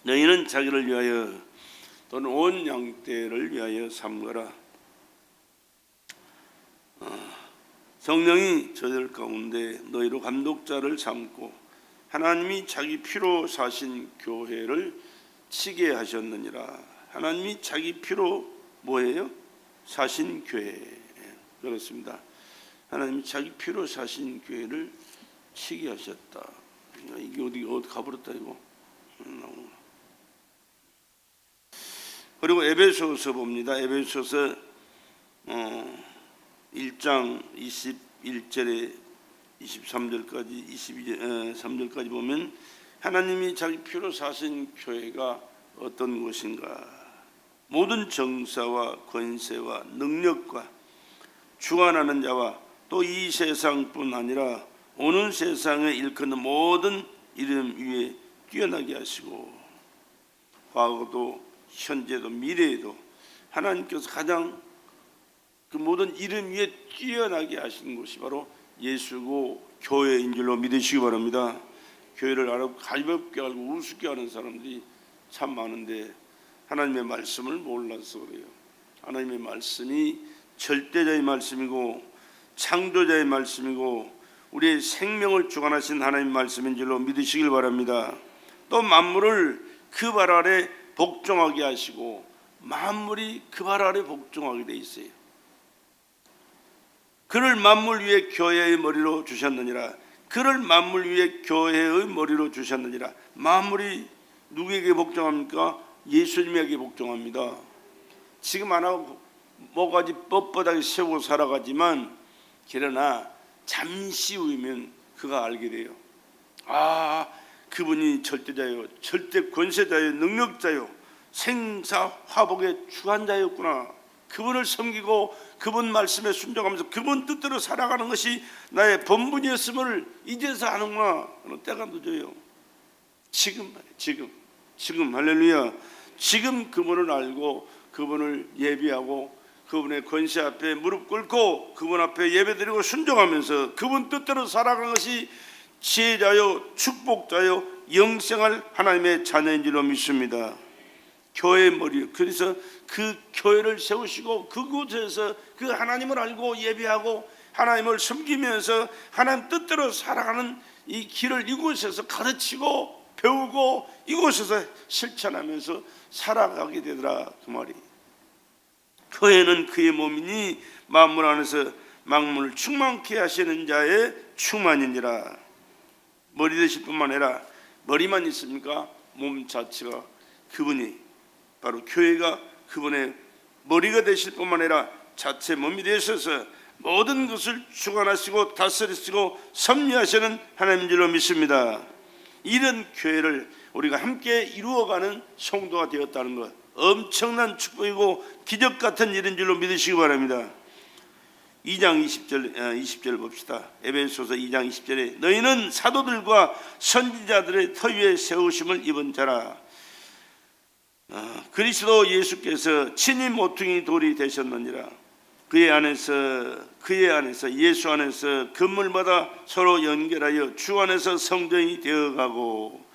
너희는 자기를 위하여 또는 온 양떼를 위하여 삼가라. 성령이 저들 가운데 너희로 감독자를 삼고 하나님이 자기 피로 사신 교회를 치게 하셨느니라. 하나님이 자기 피로 뭐예요? 사신 교회. 그렇습니다. 하나님이 자기 피로 사신 교회를 치게 하셨다. 이게 어디 가버렸다 이거. 그리고 에베소서 봅니다. 에베소서 1장 21절에 23절까지 23절까지 보면 하나님이 자기 피로 사신 교회가 어떤 것인가? 모든 정사와 권세와 능력과 주관하는 자와 또 이 세상뿐 아니라 오는 세상에 일컫는 모든 이름 위에 뛰어나게 하시고 과거도 현재도 미래에도 하나님께서 가장 그 모든 이름 위에 뛰어나게 하신 것이 바로 예수고 교회인 줄로 믿으시기 바랍니다. 교회를 가볍게 알고 우습게 하는 사람들이 참 많은데 하나님의 말씀을 몰라서 그래요. 하나님의 말씀이 절대자의 말씀이고 창조자의 말씀이고 우리의 생명을 주관하신 하나님의 말씀인 줄로 믿으시길 바랍니다. 또 만물을 그 발 아래 복종하게 하시고 만물이 그 발 아래 복종하게 돼 있어요. 그를 만물 위에 교회의 머리로 주셨느니라. 그를 만물 위에 교회의 머리로 주셨느니라. 만물이 누구에게 복종합니까? 예수님에게 복종합니다. 지금 안 하고 뭐가지 뻣뻣하게 세우고 살아가지만 그러나 잠시 후이면 그가 알게 돼요. 아, 그분이 절대자요, 절대 권세자요, 능력자요, 생사화복의 주관자였구나. 그분을 섬기고 그분 말씀에 순종하면서 그분 뜻대로 살아가는 것이 나의 본분이었음을 이제서 아는구나. 때가 늦어요. 지금 할렐루야. 지금 그분을 알고 그분을 예비하고 그분의 권세 앞에 무릎 꿇고 그분 앞에 예배드리고 순종하면서 그분 뜻대로 살아가는 것이 지혜자요 축복자요 영생할 하나님의 자녀인 줄로 믿습니다. 교회의 머리, 그래서 그 교회를 세우시고 그곳에서 그 하나님을 알고 예배하고 하나님을 섬기면서 하나님 뜻대로 살아가는 이 길을 이곳에서 가르치고 배우고 이곳에서 실천하면서 살아가게 되더라 그 말이. 교회는 그의 몸이니 만물 안에서 만물을 충만케 하시는 자의 충만이니라. 머리 되실 뿐만 아니라 머리만 있습니까? 몸 자체가 그분이 바로 교회가 그분의 머리가 되실 뿐만 아니라 자체 몸이 되셔서 모든 것을 주관하시고 다스리시고 섭리하시는 하나님인 줄로 믿습니다. 이런 교회를 우리가 함께 이루어가는 성도가 되었다는 것, 엄청난 축복이고 기적 같은 일인 줄로 믿으시기 바랍니다. 2장 20절 봅시다. 에베소서 2장 20절에 너희는 사도들과 선지자들의 터 위에 세우심을 입은 자라. 그리스도 예수께서 친히 모퉁이 돌이 되셨느니라. 그의 안에서 예수 안에서 건물마다 서로 연결하여 주 안에서 성전이 되어가고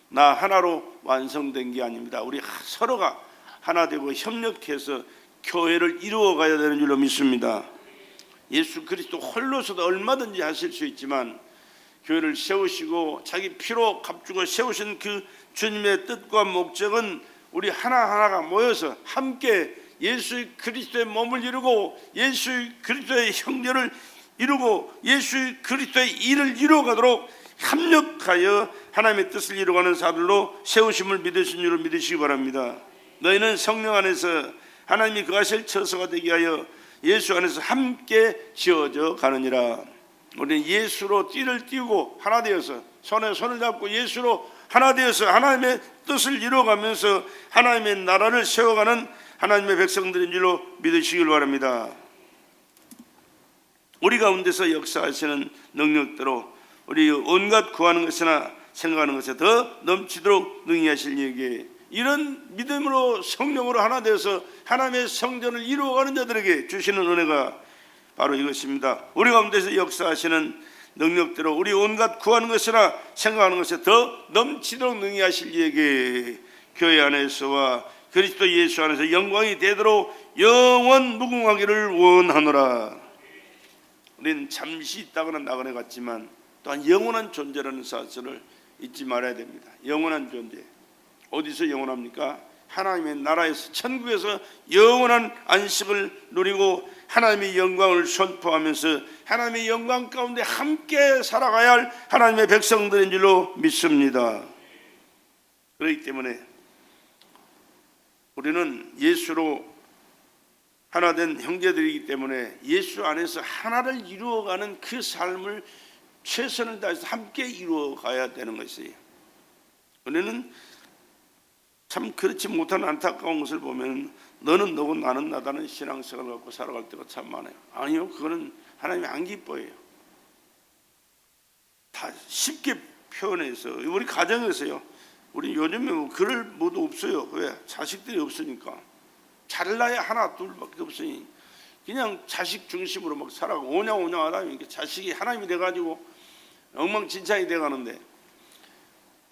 나 하나로 완성된 게 아닙니다. 우리 서로가 하나 되고 협력해서 교회를 이루어가야 되는 줄로 믿습니다. 예수 그리스도 홀로서도 얼마든지 하실 수 있지만 교회를 세우시고 자기 피로 값주고 세우신 그 주님의 뜻과 목적은 우리 하나하나가 모여서 함께 예수 그리스도의 몸을 이루고 예수 그리스도의 형제를 이루고 예수 그리스도의 일을 이루어가도록 협력하여 하나님의 뜻을 이루어가는 사들로 세우심을 믿으신 줄을 믿으시기 바랍니다. 너희는 성령 안에서 하나님이 거하실 처소가 되게 하여 예수 안에서 함께 지어져 가느니라. 우리는 예수로 띠를 띠고 하나 되어서 손에 손을 잡고 예수로 하나 되어서 하나님의 뜻을 이루어가면서 하나님의 나라를 세워가는 하나님의 백성들인 줄로 믿으시길 바랍니다. 우리 가운데서 역사하시는 능력대로 우리 온갖 구하는 것이나 생각하는 것에 더 넘치도록 능히 하실 이에게 이런 믿음으로 성령으로 하나 되어서 하나님의 성전을 이루어가는 자들에게 주시는 은혜가 바로 이것입니다. 우리 가운데서 역사하시는 능력대로 우리 온갖 구하는 것이나 생각하는 것에 더 넘치도록 능히 하실 이에게 교회 안에서와 그리스도 예수 안에서 영광이 되도록 영원 무궁하기를 원하노라. 우리는 잠시 있다가는 나그네 같지만 또한 영원한 존재라는 사실을 잊지 말아야 됩니다. 영원한 존재. 어디서 영원합니까? 하나님의 나라에서, 천국에서 영원한 안식을 누리고 하나님의 영광을 선포하면서 하나님의 영광 가운데 함께 살아가야 할 하나님의 백성들인 줄로 믿습니다. 그렇기 때문에 우리는 예수로 하나 된 형제들이기 때문에 예수 안에서 하나를 이루어가는 그 삶을 최선을 다해서 함께 이루어가야 되는 것이에요. 우리는 참 그렇지 못한 안타까운 것을 보면 너는 너고 나는 나다는 신앙생활을 갖고 살아갈 때가 참 많아요. 아니요, 그거는 하나님이 안 기뻐해요. 다 쉽게 표현해서 우리 가정에서요, 우리 요즘에 뭐 그럴 모두 없어요. 왜? 자식들이 없으니까. 잘나야 하나 둘밖에 없으니 그냥 자식 중심으로 막 살아가고 오냐오냐 하다 보니까 자식이 하나님이 돼가지고 엉망진창이 돼가는데,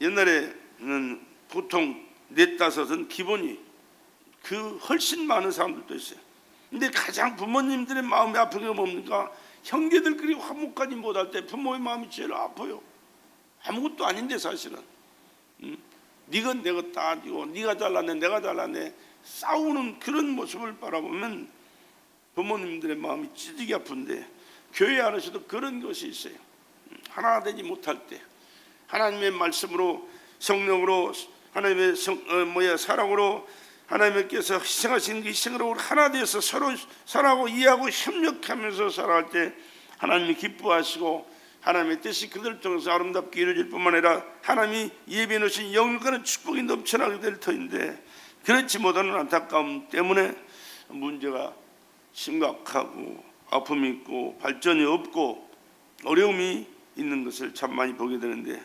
옛날에는 보통 넷다섯은 기본이 그 훨씬 많은 사람들도 있어요. 근데 가장 부모님들의 마음이 아픈 게 뭡니까? 형제들끼리 화목하지 못할 때 부모의 마음이 제일 아파요. 아무것도 아닌데 사실은 네가 내가 따지고 네가 잘났네 내가 잘났네 싸우는 그런 모습을 바라보면 부모님들의 마음이 찢어지게 아픈데, 교회 안에서도 그런 것이 있어요. 하나 되지 못할 때 하나님의 말씀으로 성령으로 하나님의 사랑으로 하나님께서 희생하신 그 희생으로 하나 되어서 서로 사랑하고 이해하고 협력하면서 살아갈 때 하나님이 기뻐하시고 하나님의 뜻이 그들 통해서 아름답게 이루어질 뿐만 아니라 하나님이 예비해 놓으신 영원한 축복이 넘쳐나게 될 터인데, 그렇지 못하는 안타까움 때문에 문제가 심각하고 아픔이 있고 발전이 없고 어려움이 있는 것을 참 많이 보게 되는데,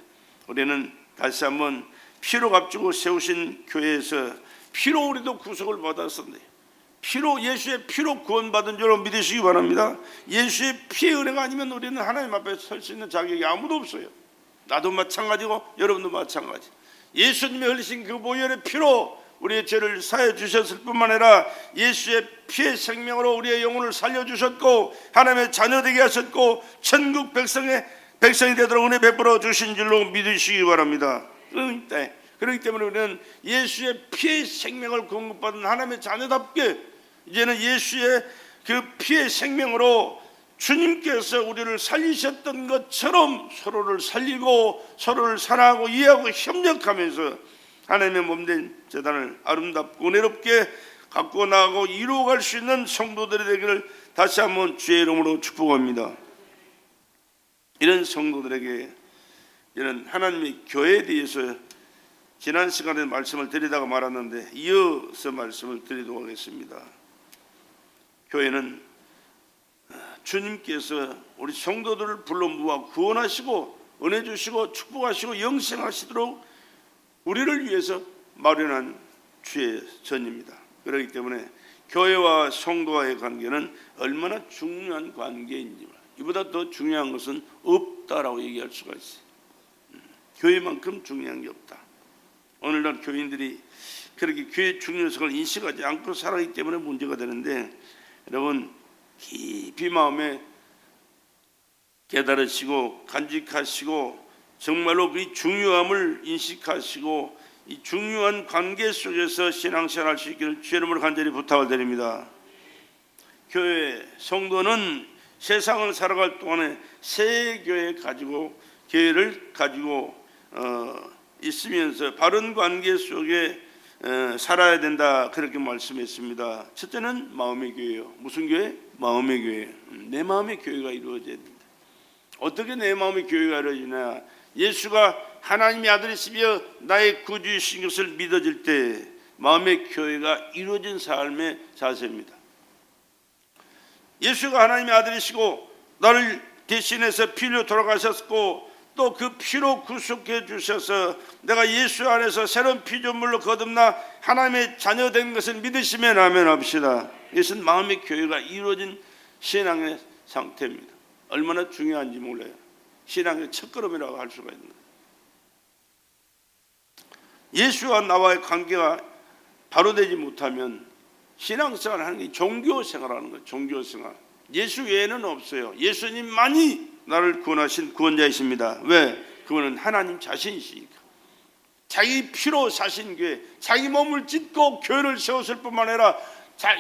우리는 다시 한번 피로 값주고 세우신 교회에서 피로 우리도 구속을 받았었는데, 피로 예수의 피로 구원받은 줄로 믿으시기 바랍니다. 예수의 피의 은혜가 아니면 우리는 하나님 앞에 설 수 있는 자격이 아무도 없어요. 나도 마찬가지고 여러분도 마찬가지. 예수님이 흘리신 그 보혈의 피로 우리의 죄를 사해 주셨을 뿐만 아니라 예수의 피의 생명으로 우리의 영혼을 살려주셨고 하나님의 자녀되게 하셨고 천국 백성이 되도록 은혜 베풀어 주신 줄로 믿으시기 바랍니다. 그렇기 때문에 우리는 예수의 피의 생명을 공급받은 하나님의 자녀답게 이제는 예수의 그 피의 생명으로 주님께서 우리를 살리셨던 것처럼 서로를 살리고 서로를 사랑하고 이해하고 협력하면서 하나님의 몸된 제단을 아름답고 은혜롭게 갖고 나가고 이루어갈 수 있는 성도들이 되기를 다시 한번 주의 이름으로 축복합니다. 이런 성도들에게 이런 하나님의 교회에 대해서 지난 시간에 말씀을 드리다가 말았는데 이어서 말씀을 드리도록 하겠습니다. 교회는 주님께서 우리 성도들을 불러 모아 구원하시고 은혜 주시고 축복하시고 영생하시도록 우리를 위해서 마련한 주의 전입니다. 그렇기 때문에 교회와 성도와의 관계는 얼마나 중요한 관계인지, 이보다 더 중요한 것은 없다라고 얘기할 수가 있어요. 교회만큼 중요한 게 없다. 오늘날 교인들이 그렇게 교회의 중요성을 인식하지 않고 살아가기 때문에 문제가 되는데, 여러분 깊이 마음에 깨달으시고 간직하시고 정말로 그 중요함을 인식하시고 이 중요한 관계 속에서 신앙생활 할 수 있기를 주의 이름으로 간절히 부탁을 드립니다. 교회 성도는 세상을 살아갈 동안에 새 교회를 가지고 있으면서 바른 관계 속에 살아야 된다, 그렇게 말씀했습니다. 첫째는 마음의 교회예요. 무슨 교회? 마음의 교회. 내 마음의 교회가 이루어져야 된다. 어떻게 내 마음의 교회가 이루어지냐? 예수가 하나님의 아들이시며 나의 구주이신 것을 믿어질 때 마음의 교회가 이루어진 삶의 자세입니다. 예수가 하나님의 아들이시고 나를 대신해서 피로 돌아가셨고 또 그 피로 구속해 주셔서 내가 예수 안에서 새로운 피조물로 거듭나 하나님의 자녀된 것을 믿으시면 아멘 합시다. 이것은 마음의 교회가 이루어진 신앙의 상태입니다. 얼마나 중요한지 몰라요. 신앙의 첫걸음이라고 할 수가 있는 거예요. 예수와 나와의 관계가 바로 되지 못하면 신앙생활을 하는 게 종교생활하는 거예요. 종교생활. 예수 외에는 없어요. 예수님만이 나를 구원하신 구원자이십니다. 왜? 그분은 하나님 자신이시니까. 자기 피로 사신 교회, 자기 몸을 찢고 교회를 세웠을 뿐만 아니라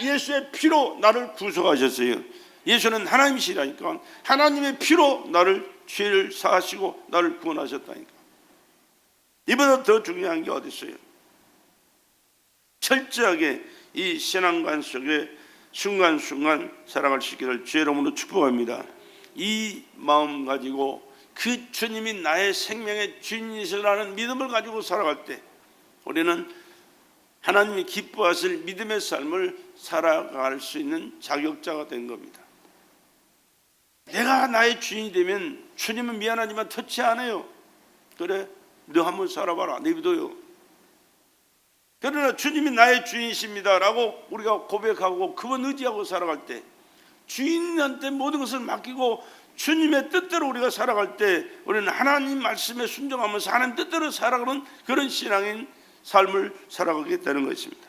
예수의 피로 나를 구속하셨어요. 예수는 하나님이시라니까. 하나님의 피로 나를 죄를 사하시고 나를 구원하셨다니까. 이보다 더 중요한 게 어디 있어요? 철저하게 이 신앙관 속에 순간순간 살아갈 수 있기를 주의 이름으로 축복합니다. 이 마음 가지고 그 주님이 나의 생명의 주인이시라는 믿음을 가지고 살아갈 때 우리는 하나님이 기뻐하실 믿음의 삶을 살아갈 수 있는 자격자가 된 겁니다. 내가 나의 주인이 되면 주님은 미안하지만 터치 안 해요. 그래, 너 한번 살아봐라. 내 믿어요. 그러나 주님이 나의 주인이십니다 라고 우리가 고백하고 그분 의지하고 살아갈 때, 주인한테 모든 것을 맡기고 주님의 뜻대로 우리가 살아갈 때 우리는 하나님 말씀에 순종하면서 하나님 뜻대로 살아가는 그런 신앙인 삶을 살아가게 되는 것입니다.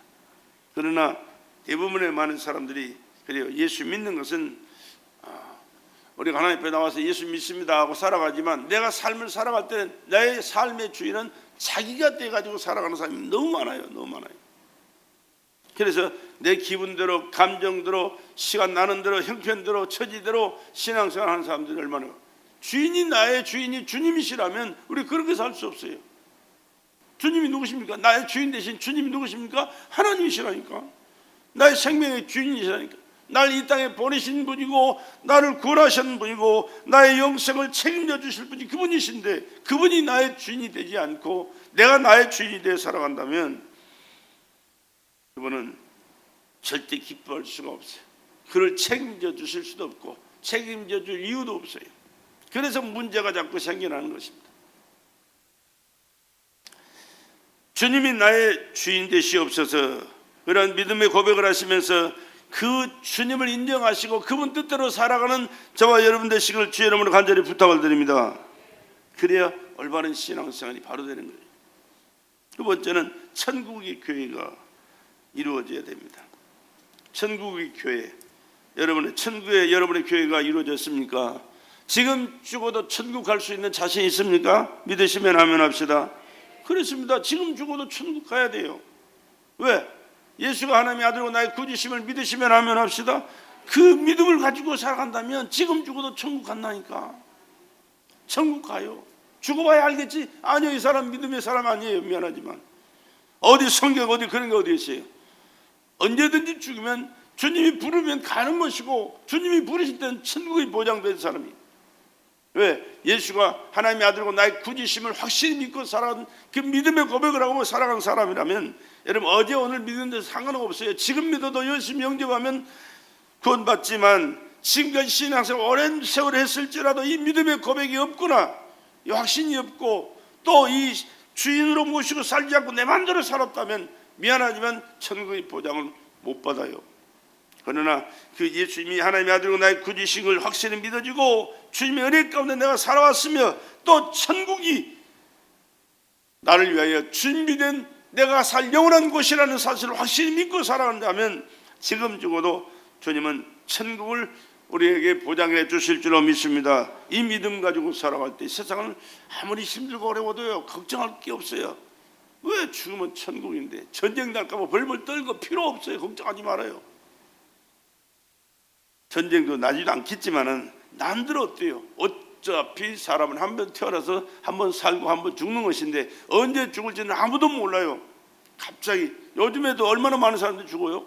그러나 대부분의 많은 사람들이 그래요. 예수 믿는 것은 우리가 하나님 앞에 나와서 예수 믿습니다 하고 살아가지만 내가 삶을 살아갈 때는 나의 삶의 주인은 자기가 돼가지고 살아가는 사람이 너무 많아요. 너무 많아요. 그래서 내 기분대로, 감정대로, 시간 나는 대로, 형편대로, 처지대로 신앙생활 하는 사람들이 얼마나, 주인이 나의 주인이 주님이시라면 우리 그렇게 살 수 없어요. 주님이 누구십니까? 나의 주인 대신 주님이 누구십니까? 하나님이시라니까. 나의 생명의 주인이시라니까. 날 이 땅에 보내신 분이고 나를 구원하신 분이고 나의 영생을 책임져 주실 분이 그분이신데, 그분이 나의 주인이 되지 않고 내가 나의 주인이 되어 살아간다면 그분은 절대 기뻐할 수가 없어요. 그를 책임져 주실 수도 없고 책임져 줄 이유도 없어요. 그래서 문제가 자꾸 생겨나는 것입니다. 주님이 나의 주인 되시옵소서, 그런 믿음의 고백을 하시면서 그 주님을 인정하시고 그분 뜻대로 살아가는 저와 여러분 되시길 주의 이름으로 간절히 부탁을 드립니다. 그래야 올바른 신앙생활이 바로 되는 거예요. 두 번째는 천국의 교회가 이루어져야 됩니다. 천국의 교회, 여러분의 천국에 여러분의 교회가 이루어졌습니까? 지금 죽어도 천국 갈 수 있는 자신 있습니까? 믿으시면 아멘 합시다. 그렇습니다. 지금 죽어도 천국 가야 돼요. 왜? 예수가 하나님의 아들이고 나의 구주심을 믿으시면 아멘 합시다. 그 믿음을 가지고 살아간다면 지금 죽어도 천국 간다니까. 천국 가요. 죽어봐야 알겠지? 아니요, 이 사람 믿음의 사람 아니에요. 미안하지만. 어디 성경 어디 그런 게 어디 있어요? 언제든지 죽으면 주님이 부르면 가는 것이고 주님이 부르실 때는 천국이 보장된 사람이. 왜? 예수가 하나님의 아들이고 나의 구주심을 확실히 믿고 살아간 그 믿음의 고백을 하고 살아간 사람이라면, 여러분 어제 오늘 믿는 데 상관없어요. 지금 믿어도 열심히 영접하면 구원받지만 지금까지 신앙생활 오랜 세월 했을지라도 이 믿음의 고백이 없거나 이 확신이 없고 또 이 주인으로 모시고 살지 않고 내 마음대로 살았다면 미안하지만 천국의 보장을 못 받아요. 그러나 그 예수님이 하나님의 아들이고 나의 구주심을 확실히 믿어지고 주님의 은혜 가운데 내가 살아왔으며 또 천국이 나를 위하여 준비된 내가 살 영원한 곳이라는 사실을 확실히 믿고 살아간다면 지금 죽어도 주님은 천국을 우리에게 보장해 주실 줄로 믿습니다. 이 믿음 가지고 살아갈 때 세상은 아무리 힘들고 어려워도요 걱정할 게 없어요. 왜? 죽으면 천국인데 전쟁 날까 봐 벌벌 떨고 필요 없어요. 걱정하지 말아요. 전쟁도 나지도 않겠지만은 남들 어때요? 어차피 사람은 한 번 태어나서 한 번 살고 한 번 죽는 것인데 언제 죽을지는 아무도 몰라요. 갑자기 요즘에도 얼마나 많은 사람들이 죽어요.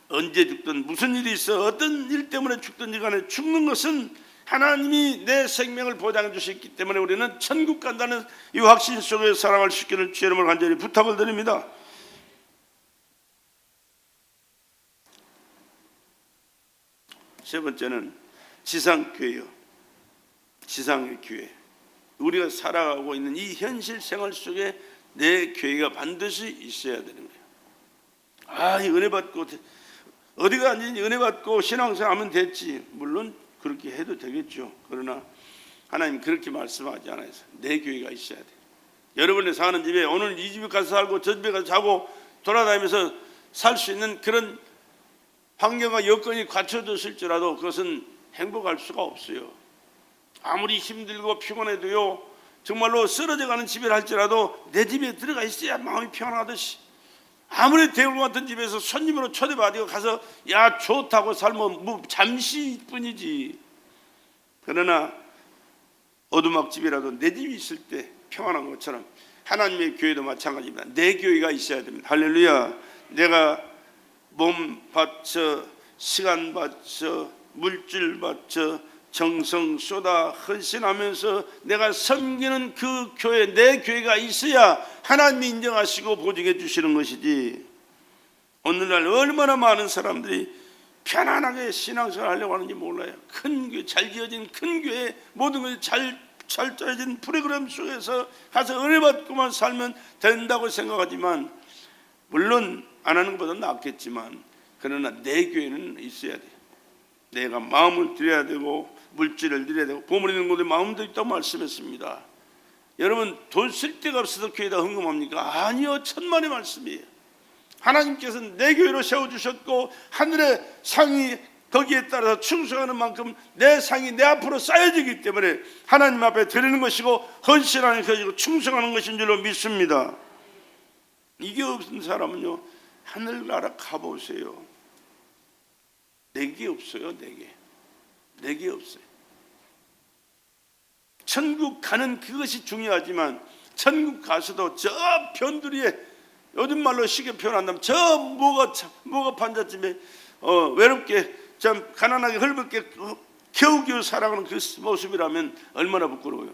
언제 죽든 무슨 일이 있어 어떤 일 때문에 죽든지 간에 죽는 것은 하나님이 내 생명을 보장해 주셨기 때문에 우리는 천국 간다는 이 확신 속에 살아갈 수 있기를 주의 이름으로 간절히 부탁을 드립니다. 세 번째는 지상교회요. 지상의 교회. 우리가 살아가고 있는 이 현실 생활 속에 내 교회가 반드시 있어야 되는 거예요. 이 은혜 받고 어디가 아니니 은혜 받고 신앙생활 하면 됐지. 물론 그렇게 해도 되겠죠. 그러나 하나님 그렇게 말씀하지 않아요. 내 교회가 있어야 돼. 여러분이 사는 집에 오늘 이 집에 가서 살고 저 집에 가서 자고 돌아다니면서 살 수 있는 그런 환경과 여건이 갖춰졌을지라도 그것은 행복할 수가 없어요. 아무리 힘들고 피곤해도요, 정말로 쓰러져가는 집이라 할지라도 내 집에 들어가 있어야 마음이 평안하듯이, 아무리 대우를 같은 집에서 손님으로 초대받고 가서 야 좋다고 살면 뭐 잠시뿐이지. 그러나 오두막집이라도 내 집이 있을 때 평안한 것처럼 하나님의 교회도 마찬가지입니다. 내 교회가 있어야 됩니다. 할렐루야. 내가 몸 바쳐, 시간 바쳐, 물질 바쳐, 정성 쏟아 헌신하면서 내가 섬기는 그 교회, 내 교회가 있어야 하나님이 인정하시고 보증해 주시는 것이지. 오늘날 얼마나 많은 사람들이 편안하게 신앙생활 하려고 하는지 몰라요. 큰 교회, 잘 지어진 큰 교회, 모든 것이 잘 짜여진 프로그램 속에서 가서 은혜 받고만 살면 된다고 생각하지만, 물론 안 하는 것보다 낫겠지만, 그러나 내 교회는 있어야 돼요. 내가 마음을 드려야 되고 물질을 드려야 되고 보물 있는 곳에 마음도 있다고 말씀했습니다. 여러분, 돈 쓸 데가 없어서 교회에다 헌금합니까? 아니요, 천만의 말씀이에요. 하나님께서는 내 교회로 세워주셨고 하늘의 상이 거기에 따라서 충성하는 만큼 내 상이 내 앞으로 쌓여지기 때문에 하나님 앞에 드리는 것이고 헌신하는 것이고 충성하는 것인 줄로 믿습니다. 이게 없는 사람은요, 하늘나라 가보세요. 내게 없어요. 내게 없어요. 천국 가는 그것이 중요하지만, 천국 가서도 저 변두리에, 요즘 말로 쉽게 표현한다면 저 뭐가 판자쯤에 외롭게 참 가난하게 헐벗게 겨우겨우 살아가는 그 모습이라면 얼마나 부끄러워요.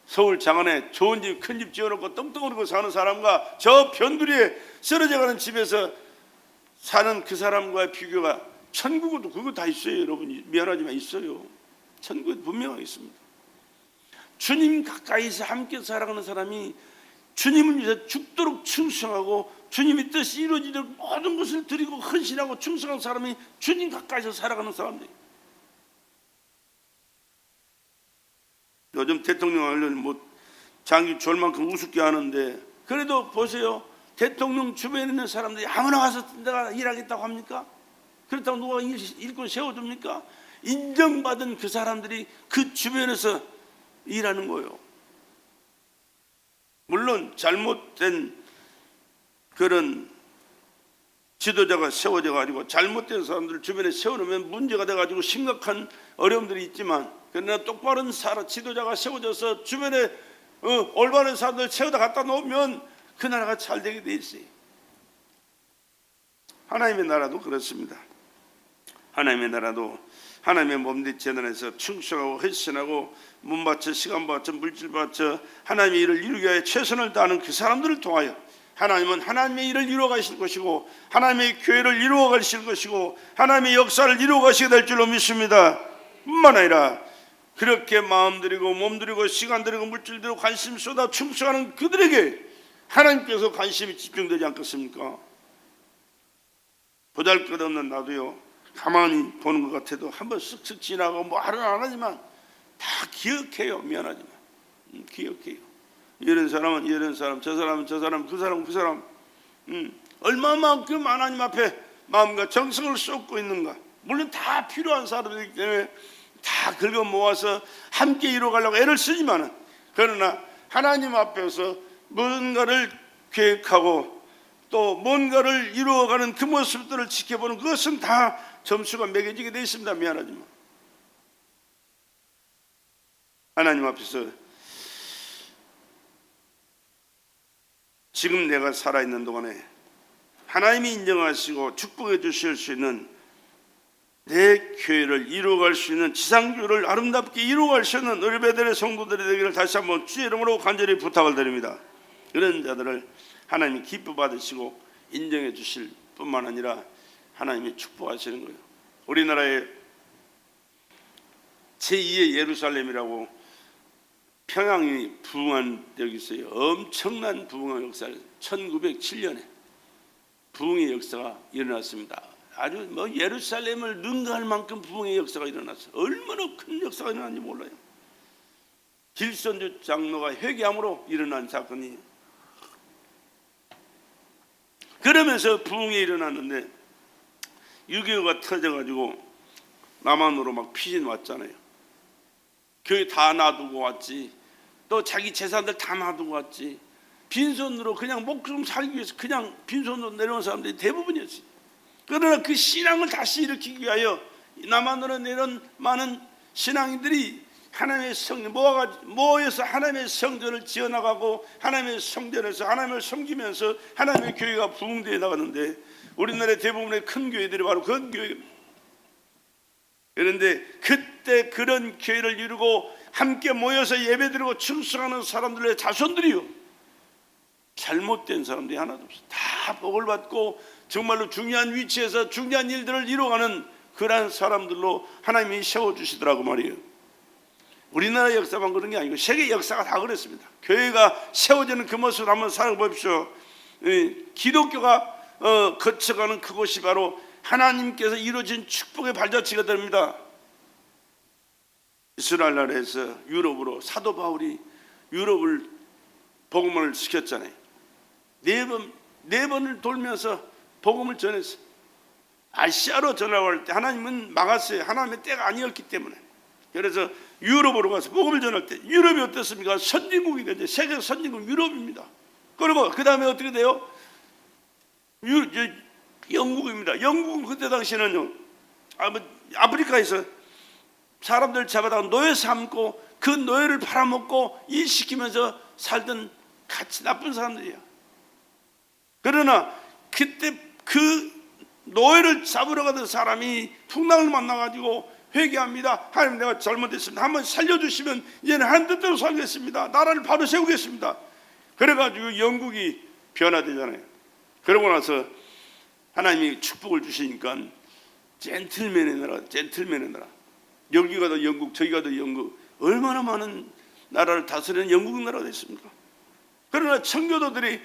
서울 장안에 좋은 집, 큰 집 지어놓고 떵떵거리고 사는 사람과 저 변두리에 쓰러져가는 집에서 사는 그 사람과의 비교가, 천국에도 그거 다 있어요. 여러분, 미안하지만 있어요. 천국에 분명히 있습니다. 주님 가까이서 함께 살아가는 사람이 주님을 위해서 죽도록 충성하고 주님의 뜻이 이루어지도록 모든 것을 드리고 헌신하고 충성한 사람이 주님 가까이서 살아가는 사람들. 요즘 대통령 관련 장기 줄 만큼 우습게 하는데, 그래도 보세요. 대통령 주변에 있는 사람들이 아무나 가서 내가 일하겠다고 합니까? 그렇다고 누가 일꾼 세워줍니까? 인정받은 그 사람들이 그 주변에서 일하는 거예요. 물론 잘못된 그런 지도자가 세워져 가지고 잘못된 사람들을 주변에 세워놓으면 문제가 돼 가지고 심각한 어려움들이 있지만, 그러나 똑바른 지도자가 세워져서 주변에 올바른 사람들 세워다 갖다 놓으면 그 나라가 잘 되게 돼 있어요. 하나님의 나라도 그렇습니다. 하나님의 나라도 하나님의 몸된 재단에서 충성하고 헌신하고 몸 바쳐, 시간 바쳐, 물질 바쳐 하나님의 일을 이루기 위해 최선을 다하는 그 사람들을 통하여 하나님은 하나님의 일을 이루어 가실 것이고 하나님의 교회를 이루어 가실 것이고 하나님의 역사를 이루어 가시게 될 줄로 믿습니다. 뿐만 아니라 그렇게 마음 드리고 몸 드리고 시간 드리고 물질 드리고 관심 쏟아 충성하는 그들에게 하나님께서 관심이 집중되지 않겠습니까? 보잘것없는 나도요, 가만히 보는 것 같아도 한번 쓱쓱 지나가고 말은 안 하지만 다 기억해요. 미안하지만 기억해요. 이런 사람은 이런 사람, 저 사람은 저 사람, 그 사람은 그 사람, 얼마만큼 하나님 앞에 마음과 정성을 쏟고 있는가. 물론 다 필요한 사람들이기 때문에 다 긁어 모아서 함께 이루어가려고 애를 쓰지만은, 그러나 하나님 앞에서 뭔가를 계획하고 또 뭔가를 이루어가는 그 모습들을 지켜보는 그것은 다 점수가 매겨지게 되어 있습니다. 미안하지만 하나님 앞에서 지금 내가 살아있는 동안에 하나님이 인정하시고 축복해 주실 수 있는 내 교회를 이루어갈 수 있는, 지상교회를 아름답게 이루어갈 수 있는 우리 베델의 성도들이 되기를 다시 한번 주의 이름으로 간절히 부탁을 드립니다. 그런 자들을 하나님이 기뻐 받으시고 인정해 주실 뿐만 아니라 하나님이 축복하시는 거예요. 우리나라의 제2의 예루살렘이라고 평양이 부흥한 적이 있어요. 엄청난 부흥의 역사를 1907년에 부흥의 역사가 일어났습니다. 아주 예루살렘을 능가할 만큼 부흥의 역사가 일어났어요. 얼마나 큰 역사가 일어났는지 몰라요. 길선주 장로가 회개함으로 일어난 사건이에요. 그러면서 부흥이 일어났는데 6.25가 터져가지고 남한으로 막 피신 왔잖아요. 교회 다 놔두고 왔지. 또 자기 재산들 다 놔두고 왔지. 빈손으로 그냥 목숨 살기 위해서 그냥 빈손으로 내려온 사람들이 대부분이었어요. 그러나 그 신앙을 다시 일으키기 위하여 남한으로 내려온 많은 신앙인들이 하나님의 성전 모여서 하나님의 성전을 지어나가고 하나님의 성전에서 하나님을 섬기면서 하나님의 교회가 부흥되어 나가는데 우리나라의 대부분의 큰 교회들이 바로 그런 교회입니다. 그런데 그때 그런 교회를 이루고 함께 모여서 예배드리고 충성하는 사람들의 자손들이요, 잘못된 사람들이 하나도 없어요. 다 복을 받고 정말로 중요한 위치에서 중요한 일들을 이루어가는 그러한 사람들로 하나님이 세워주시더라고 말이에요. 우리나라 역사만 그런 게 아니고 세계 역사가 다 그랬습니다. 교회가 세워지는 그 모습을 한번 살아보십시오. 기독교가 거쳐가는 그곳이 바로 하나님께서 이루어진 축복의 발자취가 됩니다. 이스라엘 나라에서 유럽으로 사도 바울이 유럽을 복음을 시켰잖아요. 네 번을 돌면서 복음을 전했어요. 아시아로 전화할 때 하나님은 막았어요. 하나님의 때가 아니었기 때문에. 그래서 유럽으로 가서 복음을 전할 때 유럽이 어떻습니까? 선진국이 되죠. 세계 선진국 유럽입니다. 그리고 그 다음에 어떻게 돼요? 영국입니다. 영국은 그때 당시에는요, 아프리카에서 사람들 잡아다가 노예 삼고 그 노예를 팔아먹고 일시키면서 살던 같이 나쁜 사람들이야. 그러나 그때 그 노예를 잡으러 가던 사람이 풍랑을 만나가지고 회개합니다. 하나님, 내가 잘못했습니다. 한번 살려주시면 이제는 한 뜻대로 살겠습니다. 나라를 바로 세우겠습니다. 그래가지고 영국이 변화되잖아요. 그러고 나서 하나님이 축복을 주시니까 젠틀맨의 나라, 젠틀맨의 나라. 여기 가도 영국, 저기 가도 영국, 얼마나 많은 나라를 다스리는 영국 나라가 됐습니까? 그러나 청교도들이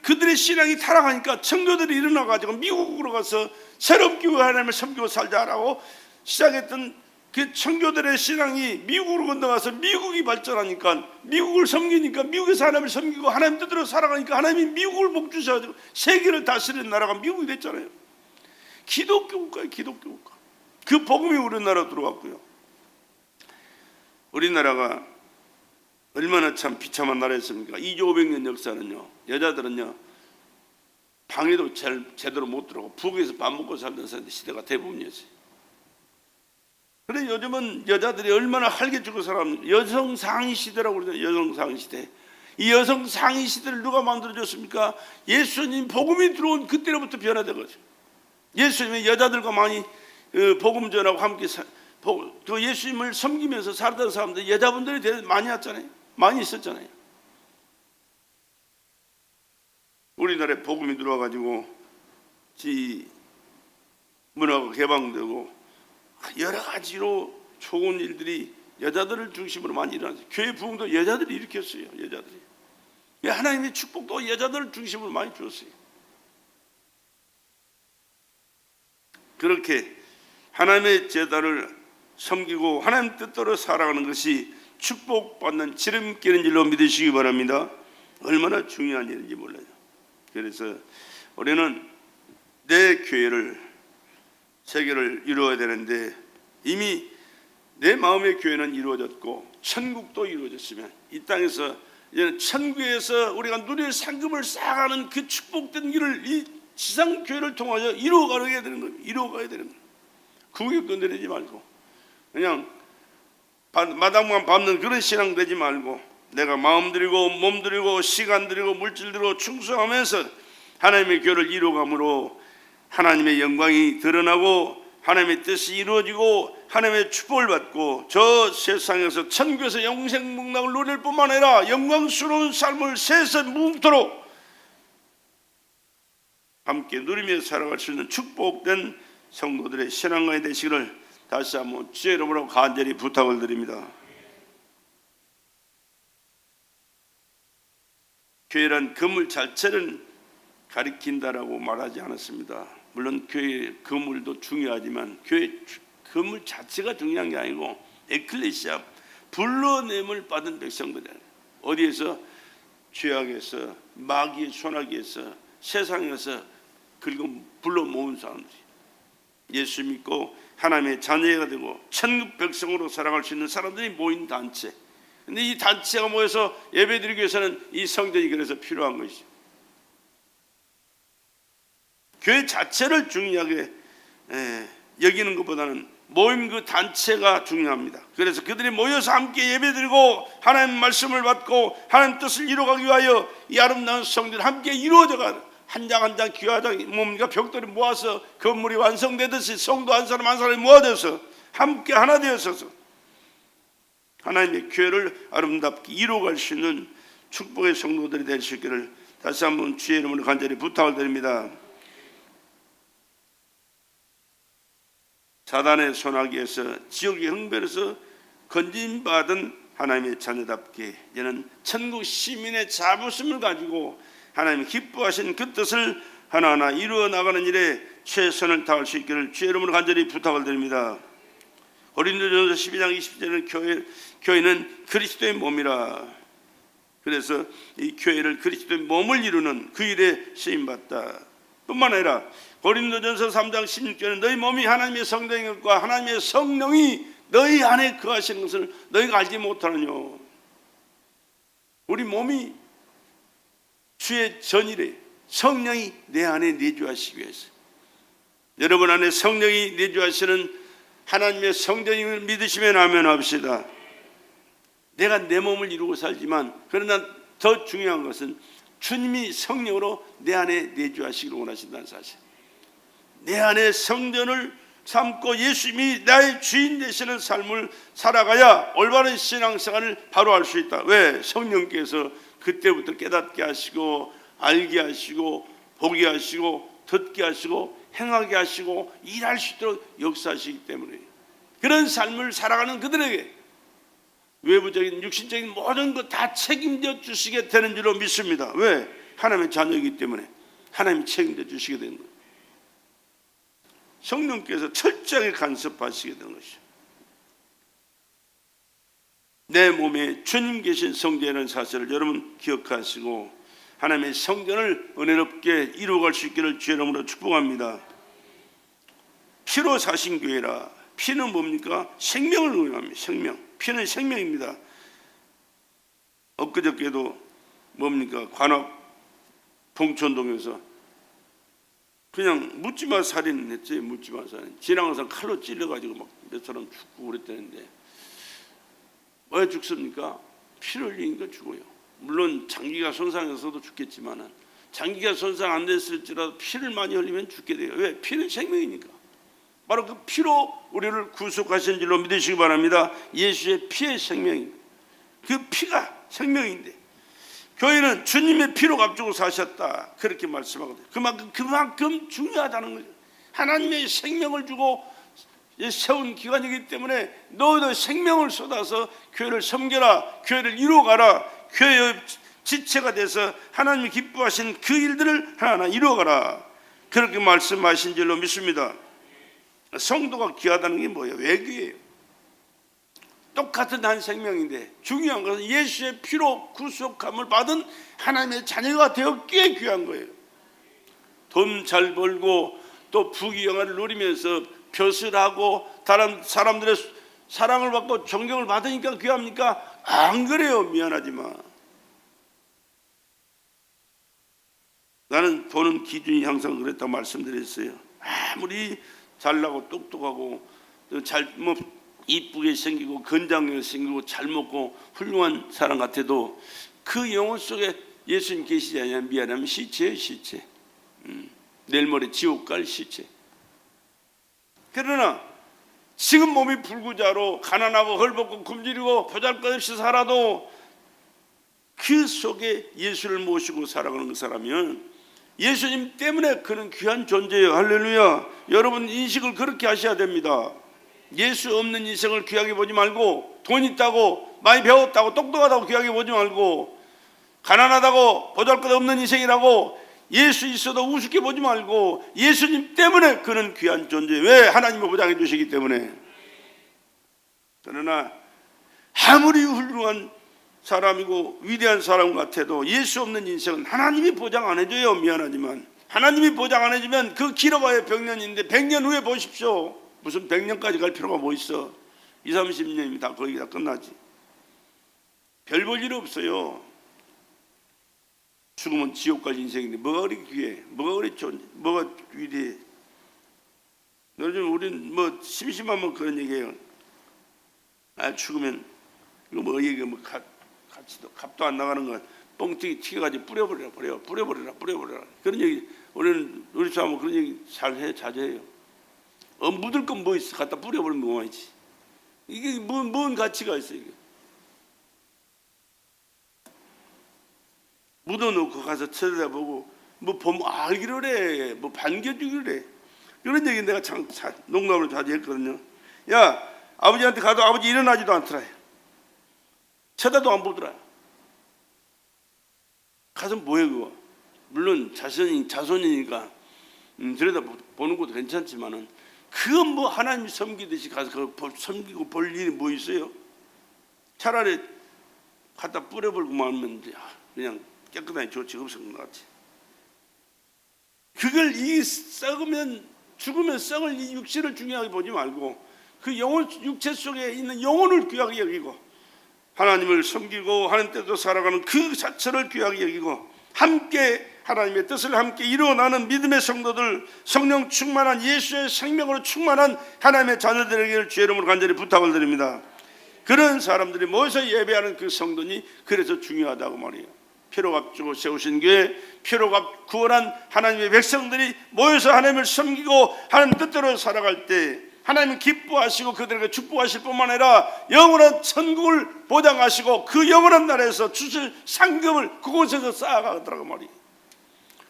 그들의 신앙이 타락하니까 청교도들이 일어나가지고 미국으로 가서 새롭게 하나님을 섬기고 살자라고 시작했던 그 청교도들의 신앙이 미국으로 건너가서 미국이 발전하니까, 미국을 섬기니까, 미국에서 하나님을 섬기고 하나님 뜻대로 살아가니까 하나님이 미국을 복주셔가지고 세계를 다스리는 나라가 미국이 됐잖아요. 기독교 국가예요, 기독교 국가. 그 복음이 우리나라로 들어왔고요. 우리나라가 얼마나 참 비참한 나라였습니까? 2조 500년 역사는요, 여자들은요 방에도 제대로 못 들어가고 부엌에서 밥 먹고 살던 시대가 대부분이었어요. 그런데 요즘은 여자들이 얼마나 활개치고 살았는지, 여성 상위 시대라고 그러잖아요. 여성 상위 시대. 이 여성 상위 시대를 누가 만들어줬습니까? 예수님 복음이 들어온 그때로부터 변화된 거죠. 예수님이 여자들과 많이 복음 전하고 함께 또 예수님을 섬기면서 살던 사람들, 여자분들이 많이 왔잖아요. 많이 있었잖아요. 우리나라에 복음이 들어와가지고 문화가 개방되고 여러 가지로 좋은 일들이 여자들을 중심으로 많이 일어났어요. 교회 부흥도 여자들이 일으켰어요. 여자들이. 하나님의 축복도 여자들을 중심으로 많이 주었어요. 그렇게 하나님의 제자를 섬기고 하나님 뜻대로 살아가는 것이 축복받는 지름길인 줄로 믿으시기 바랍니다. 얼마나 중요한 일인지 몰라요. 그래서 우리는 내 교회를, 세계를 이루어야 되는데 이미 내 마음의 교회는 이루어졌고 천국도 이루어졌으면 이 땅에서 이제는 천국에서 우리가 누릴 상급을 쌓아가는 그 축복된 길을 이 지상 교회를 통하여 이루어가야 되는 겁니다. 이루어가야 되는 겁니다. 구겨 건드리지 말고 그냥 마당만 밟는 그런 신앙 되지 말고 내가 마음 들이고 몸 들이고 시간 들이고 물질 들이고 충성하면서 하나님의 교회를 이루어감으로 하나님의 영광이 드러나고 하나님의 뜻이 이루어지고 하나님의 축복을 받고 저 세상에서 천국에서 영생 복락을 누릴 뿐만 아니라 영광스러운 삶을 세세 무궁토록 함께 누리며 살아갈 수 있는 축복된 성도들의 신앙가이 되시기를 다시 한번 주의 이름으로 간절히 부탁을 드립니다. 교회란 건물 자체를 가리킨다라고 말하지 않았습니다. 물론 교회 건물도 중요하지만 교회 건물 자체가 중요한 게 아니고 에클레시아 불러냄을 받은 백성들이야. 어디에서? 죄악에서, 마귀의 손아귀에서, 세상에서 긁어 불러 모은 사람들이 예수 믿고 하나님의 자녀가 되고 천국 백성으로 살아갈 수 있는 사람들이 모인 단체. 근데 이 단체가 모여서 예배드리기 위해서는 이 성전이 그래서 필요한 것이죠. 교회 자체를 중요하게 여기는 것보다는 모임 그 단체가 중요합니다. 그래서 그들이 모여서 함께 예배드리고 하나님 말씀을 받고 하나님 뜻을 이루어가기 위하여 이 아름다운 성전을 함께 이루어져가는 한 장 한 장 귀하장 뭡니까? 벽돌이 모아서 건물이 완성되듯이 성도 한 사람 한 사람이 모아져서 함께 하나 되어서서 하나님의 교회를 아름답게 이루어갈 수 있는 축복의 성도들이 될 수 있기를 다시 한번 주의 이름으로 간절히 부탁을 드립니다. 사단의 손아귀에서 지옥의 흥별에서 건진받은 하나님의 자녀답게 이제는 천국 시민의 자부심을 가지고 하나님이 기뻐하신 그 뜻을 하나하나 이루어 나가는 일에 최선을 다할 수 있기를 주의 이름으로 간절히 부탁을 드립니다. 고린도전서 12장 20절에는 교회는 그리스도의 몸이라. 그래서 이 교회를 그리스도의 몸을 이루는 그 일에 쓰임받다. 뿐만 아니라 고린도전서 3장 16절에 너희 몸이 하나님의 성전인 것과 하나님의 성령이 너희 안에 거하시는 것을 너희가 알지 못하느뇨. 우리 몸이 주의 전일에 성령이 내 안에 내주하시기 위해서, 여러분 안에 성령이 내주하시는 하나님의 성전임을 믿으시면 아멘합시다. 내가 내 몸을 이루고 살지만 그러나 더 중요한 것은 주님이 성령으로 내 안에 내주하시기를 원하신다는 사실. 내 안에 성전을 삼고 예수님이 나의 주인 되시는 삶을 살아가야 올바른 신앙생활을 바로 할 수 있다. 왜? 성령께서 그때부터 깨닫게 하시고 알게 하시고 보게 하시고 듣게 하시고 행하게 하시고 일할 수 있도록 역사하시기 때문에 그런 삶을 살아가는 그들에게 외부적인 육신적인 모든 것 다 책임져 주시게 되는 줄로 믿습니다. 왜? 하나님의 자녀이기 때문에 하나님이 책임져 주시게 되는 거예요. 성령께서 철저하게 간섭하시게 되는 것이죠. 내 몸에 주님 계신 성전이라는 사실을 여러분 기억하시고 하나님의 성전을 은혜롭게 이루어갈 수 있기를 주의 이름으로 축복합니다. 피로 사신 교회라. 피는 뭡니까? 생명을 의미합니다. 생명. 피는 생명입니다. 엊그저께도 뭡니까? 관악 봉천동에서 그냥 묻지마 살인 했지. 묻지마 살인. 지나가서 칼로 찔러가지고 막 몇 사람 죽고 그랬다는데 왜 죽습니까? 피를 흘리니까 죽어요. 물론 장기가 손상해서도 죽겠지만 장기가 손상 안 됐을지라도 피를 많이 흘리면 죽게 돼요. 왜? 피는 생명이니까. 바로 그 피로 우리를 구속하신 줄로 믿으시기 바랍니다. 예수의 피의 생명입니다. 그 피가 생명인데 교회는 주님의 피로 값주고 사셨다 그렇게 말씀하거든요. 그만큼 중요하다는 거죠. 하나님의 생명을 주고 세운 기관이기 때문에 너희도 생명을 쏟아서 교회를 섬겨라, 교회를 이루어가라, 교회의 지체가 돼서 하나님이 기뻐하신 그 일들을 하나하나 이루어가라 그렇게 말씀하신 줄로 믿습니다. 성도가 귀하다는 게 뭐예요? 왜 귀해요? 똑같은 한 생명인데 중요한 것은 예수의 피로 구속함을 받은 하나님의 자녀가 되었기에 귀한 거예요. 돈 잘 벌고 또 부귀영화를 누리면서 벼슬하고 다른 사람들의 사랑을 받고 존경을 받으니까 귀합니까? 안 그래요. 미안하지만 나는 보는 기준이 항상 그랬다고 말씀드렸어요. 아무리 잘나고 똑똑하고 이쁘게 생기고 건장하게 생기고 잘 먹고 훌륭한 사람 같아도 그 영혼 속에 예수님 계시지 않냐? 미안하면 시체예요. 시체. 내일 모레 지옥 갈 시체. 그러나 지금 몸이 불구자로 가난하고 헐벗고 굶주리고 보잘것없이 살아도 그 속에 예수를 모시고 살아가는 그 사람이면 예수님 때문에 그는 귀한 존재예요. 할렐루야. 여러분 인식을 그렇게 하셔야 됩니다. 예수 없는 인생을 귀하게 보지 말고 돈 있다고 많이 배웠다고 똑똑하다고 귀하게 보지 말고 가난하다고 보잘것없는 인생이라고 예수 있어도 우습게 보지 말고 예수님 때문에 그는 귀한 존재. 왜? 하나님이 보장해 주시기 때문에. 그러나 아무리 훌륭한 사람이고 위대한 사람 같아도 예수 없는 인생은 하나님이 보장 안 해줘요. 미안하지만 하나님이 보장 안 해주면 그 길어봐야 100년인데 100년 후에 보십시오. 무슨 100년까지 갈 필요가 뭐 있어. 20, 30년이면 다 거의 다 끝나지. 별 볼 일 없어요. 죽으면 지옥 갈 인생인데 뭐가 그리 귀해, 뭐가 그리 좋은지, 뭐가 위대해. 요즘 우린 뭐 심심하면 그런 얘기해요. 죽으면 이거 뭐 얘기 뭐 값도 값도 안 나가는 거 뻥튀기 튀겨가지고 뿌려버려라. 그런 얘기 우리 사람은 그런 얘기 자주 해요. 묻을 건 뭐 있어? 갖다 뿌려버리면 뭐하지? 이게 뭔 가치가 있어 이게? 묻어놓고 가서 쳐다보고 뭐 보면 알기를 해, 뭐 반겨주기를 해. 그런 얘기 내가 참 농담으로 자주 했거든요. 야, 아버지한테 가도 아버지 일어나지도 않더라. 쳐다도 안 보더라. 가서 뭐해 그거? 물론 자손이니까 들여다 보는 것도 괜찮지만은 그건 뭐 하나님 섬기듯이 가서 그거 섬기고 볼 일이 뭐 있어요? 차라리 갖다 뿌려버리고 말면 그냥 깨끗하게 좋지 없었던 것 같아. 그걸 이 썩으면 죽으면 썩을 이 육신을 중요하게 보지 말고 그 영혼 육체 속에 있는 영혼을 귀하게 여기고 하나님을 섬기고 하나님 뜻대로 살아가는 그 자체를 귀하게 여기고 함께 하나님의 뜻을 함께 이루어나는 믿음의 성도들, 성령 충만한 예수의 생명으로 충만한 하나님의 자녀들에게 주의 이름으로 간절히 부탁을 드립니다. 그런 사람들이 모여서 예배하는 그 성도니 그래서 중요하다고 말이에요. 피로값 주고 세우신 교회, 피로값 구원한 하나님의 백성들이 모여서 하나님을 섬기고 하나님 뜻대로 살아갈 때 하나님은 기뻐하시고 그들에게 축복하실 뿐만 아니라 영원한 천국을 보장하시고 그 영원한 나라에서 주실 상금을 그곳에서 쌓아가더라고 말이에요.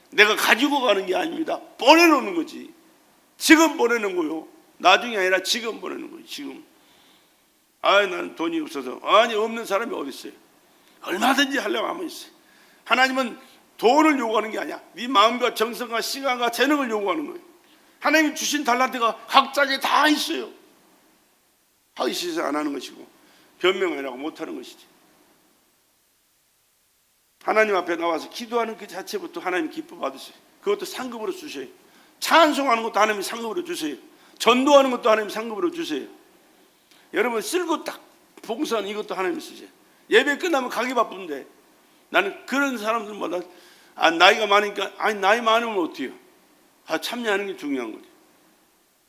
내가 가지고 가는 게 아닙니다. 보내놓는 거지. 지금 보내는 거요. 나중이 아니라 지금 보내는 거예요. 지금. 나는 돈이 없어서. 아니 없는 사람이 어디 있어요. 얼마든지 하려고 하면 있어요. 하나님은 돈을 요구하는 게 아니야. 네 마음과 정성과 시간과 재능을 요구하는 거예요. 하나님이 주신 달란트가 각자에게 다 있어요. 하기 싫어서 안 하는 것이고 변명이라고 못하는 것이지. 하나님 앞에 나와서 기도하는 그 자체부터 하나님 기뻐 받으세요. 그것도 상급으로 주세요. 찬송하는 것도 하나님 상급으로 주세요. 전도하는 것도 하나님 상급으로 주세요. 여러분 쓸고 딱 봉사하는 이것도 하나님 쓰세요. 예배 끝나면 가기 바쁜데 나는 그런 사람들마다 나이가 많으니까 나이 많으면 어때요? 참여하는 게 중요한 거지.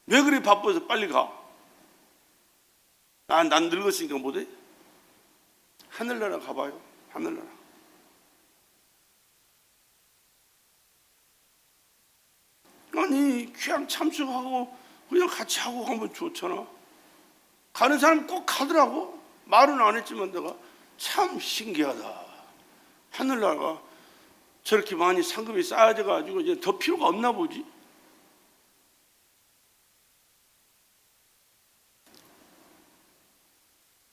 왜 그리 바빠서 빨리 가? 난 늙었으니까 못해? 하늘나라 가봐요. 하늘나라. 아니 그냥 참석하고 그냥 같이 하고 하면 좋잖아. 가는 사람 꼭 가더라고. 말은 안 했지만 내가 참 신기하다. 하늘나라가 저렇게 많이 상급이 쌓여져 가지고 이제 더 필요가 없나 보지.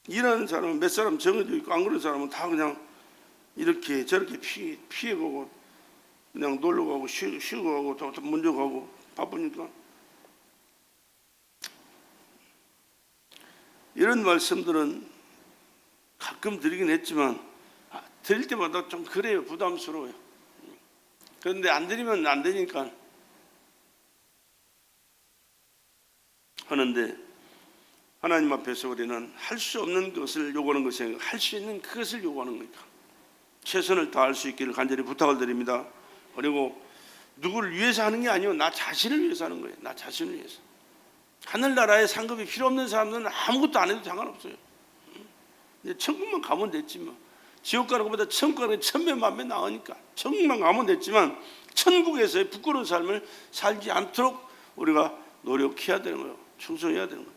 일하는 사람은 몇 사람 정해져 있고 안 그런 사람은 다 그냥 이렇게 저렇게 피해가고 그냥 놀러 가고 쉬고 가고 또 먼저 가고 바쁘니까. 이런 말씀들은 가끔 드리긴 했지만 드릴 때마다 좀 그래요. 부담스러워요. 그런데 안 드리면 안 되니까 하는데 하나님 앞에서 우리는 할 수 없는 것을 요구하는 것이 아니라 할 수 있는 그것을 요구하는 거니까 최선을 다할 수 있기를 간절히 부탁을 드립니다. 그리고 누구를 위해서 하는 게 아니고 나 자신을 위해서 하는 거예요. 나 자신을 위해서. 하늘나라에 상급이 필요 없는 사람들은 아무것도 안 해도 상관없어요. 천국만 가면 됐지 뭐. 지옥 가는 것보다 천국 가는 게 천배 만배 나으니까 천국만 가면 됐지만 천국에서의 부끄러운 삶을 살지 않도록 우리가 노력해야 되는 거예요. 충성해야 되는 거예요.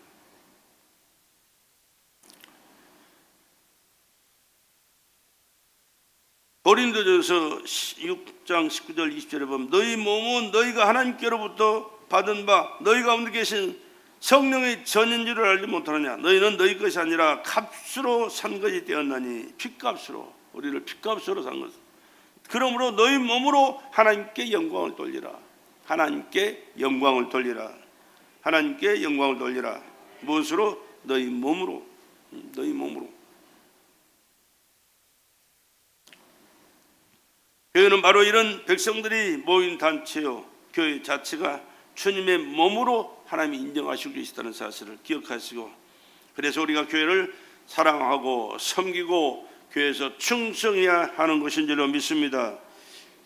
고린도전서 6장 19절 20절에 보면 너희 몸은 너희가 하나님께로부터 받은 바 너희 가운데 계신 성령의 전인 줄을 알지 못하느냐. 너희는 너희 것이 아니라 값으로 산 것이 되었나니. 핏값으로 우리를 핏값으로 산 것. 그러므로 너희 몸으로 하나님께 영광을 돌리라. 하나님께 영광을 돌리라. 하나님께 영광을 돌리라. 무엇으로? 너희 몸으로. 너희 몸으로. 교회는 바로 이런 백성들이 모인 단체요, 교회 자체가 주님의 몸으로 하나님이 인정하시고 계시다는 사실을 기억하시고, 그래서 우리가 교회를 사랑하고 섬기고 교회에서 충성해야 하는 것인 줄로 믿습니다.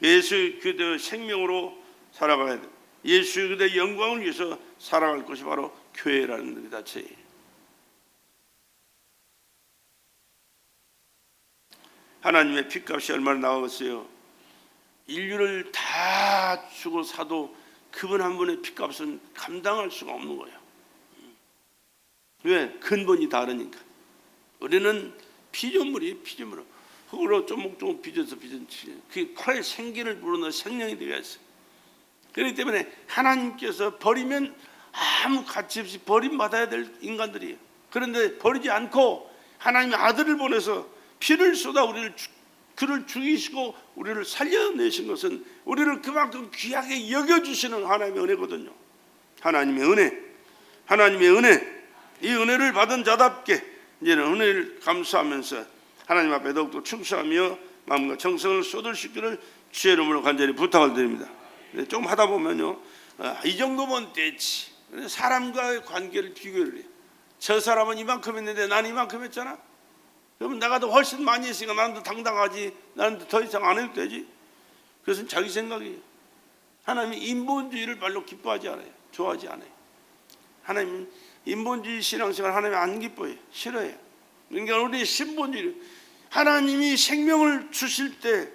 예수 그리스도의 생명으로 살아가야 돼. 예수 그리스도의 영광을 위해서 살아갈 것이 바로 교회라는 것 자체예요. 하나님의 핏값이 얼마나 나왔어요. 인류를 다 주고 사도 그분 한 분의 핏값은 감당할 수가 없는 거예요. 왜? 근본이 다르니까. 우리는 피조물이에요. 피조물. 흙으로 조목조목 빚어서 빚은 그게 코에 생기를 불어넣어 생명이 되게 했어요. 그렇기 때문에 하나님께서 버리면 아무 가치 없이 버림받아야 될 인간들이에요. 그런데 버리지 않고 하나님의 아들을 보내서 피를 쏟아 그를 죽이시고 우리를 살려내신 것은 우리를 그만큼 귀하게 여겨주시는 하나님의 은혜거든요. 하나님의 은혜, 하나님의 은혜, 이 은혜를 받은 자답게 이제는 은혜를 감사하면서 하나님 앞에 더욱더 충성하며 마음과 정성을 쏟으시기를 주의 이름으로 간절히 부탁을 드립니다. 좀 하다 보면요, 이 정도면 됐지. 사람과의 관계를 비교를 해요. 저 사람은 이만큼 했는데 나는 이만큼 했잖아. 그러면 내가 더 훨씬 많이 했으니까 나는 더 당당하지, 나는 더 이상 안 해도 되지. 그것은 자기 생각이에요. 하나님은 인본주의를 별로 기뻐하지 않아요. 좋아하지 않아요. 하나님은 인본주의 신앙생활 하나님 안 기뻐해요. 싫어해요. 그러니까 우리 신본주의, 하나님이 생명을 주실 때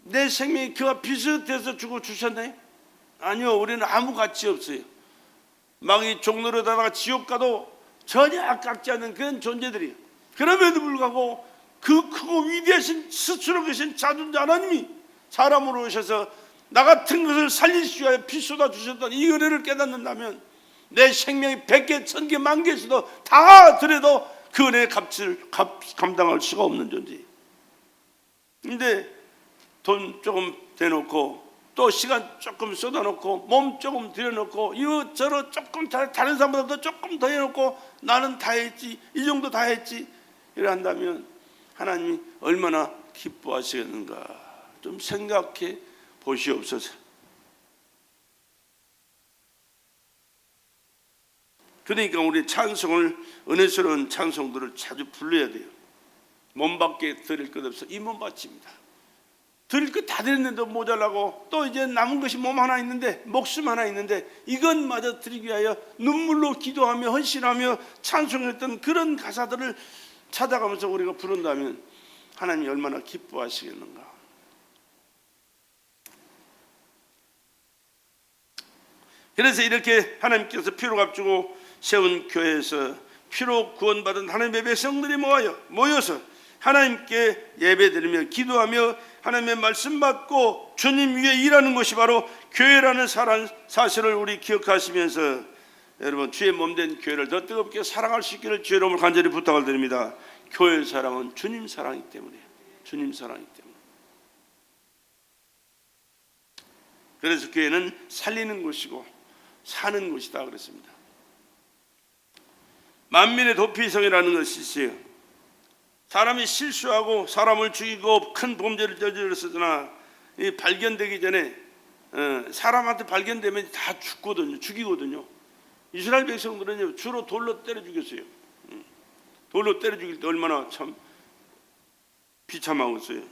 내 생명이 그와 비슷해서 주고 주셨나요? 아니요. 우리는 아무 가치 없어요. 망이 종로로 다가 지옥 가도 전혀 아깝지 않은 그런 존재들이에요. 그럼에도 불구하고 그 크고 위대하신 스스로 계신 자존자 하나님이 사람으로 오셔서 나 같은 것을 살리시기 위하여 피 쏟아 주셨던 이 은혜를 깨닫는다면 내 생명이 100개, 1000개, 10,000개 있어도 다 드려도 그 은혜의 값을 감당할 수가 없는 존재예요. 근데 돈 조금 대놓고 또 시간 조금 쏟아놓고 몸 조금 들여놓고 이것저것 조금 다른 사람보다 더 조금 더 해놓고 나는 다 했지, 이 정도 다 했지, 이래 한다면 하나님이 얼마나 기뻐하시겠는가 좀 생각해 보시옵소서. 그러니까 우리 찬송을, 은혜스러운 찬송들을 자주 불러야 돼요. 몸밖에 드릴 것 없어. 이 몸 바칩니다. 드릴 것 다 드렸는데 모자라고 또 이제 남은 것이 몸 하나 있는데, 목숨 하나 있는데 이것마저 드리기 위하여 눈물로 기도하며 헌신하며 찬송했던 그런 가사들을 찾아가면서 우리가 부른다면 하나님이 얼마나 기뻐하시겠는가. 그래서 이렇게 하나님께서 피로 값주고 세운 교회에서 피로 구원받은 하나님의 백성들이 모여서 하나님께 예배드리며 기도하며 하나님의 말씀 받고 주님 위에 일하는 것이 바로 교회라는 사실을 우리 기억하시면서 여러분 주의 몸된 교회를 더 뜨겁게 사랑할 수 있기를 주의 이름으로 간절히 부탁을 드립니다. 교회 사랑은 주님 사랑이기 때문이에요. 주님 사랑이기 때문에. 그래서 교회는 살리는 곳이고 사는 곳이다 그랬습니다. 만민의 도피성이라는 것이 있어요. 사람이 실수하고 사람을 죽이고 큰 범죄를 저질렀으나 발견되기 전에 사람한테 발견되면 다 죽이거든요. 이스라엘 백성들은 주로 돌로 때려 죽였어요. 돌로 때려 죽일 때 얼마나 참 비참하겠어요.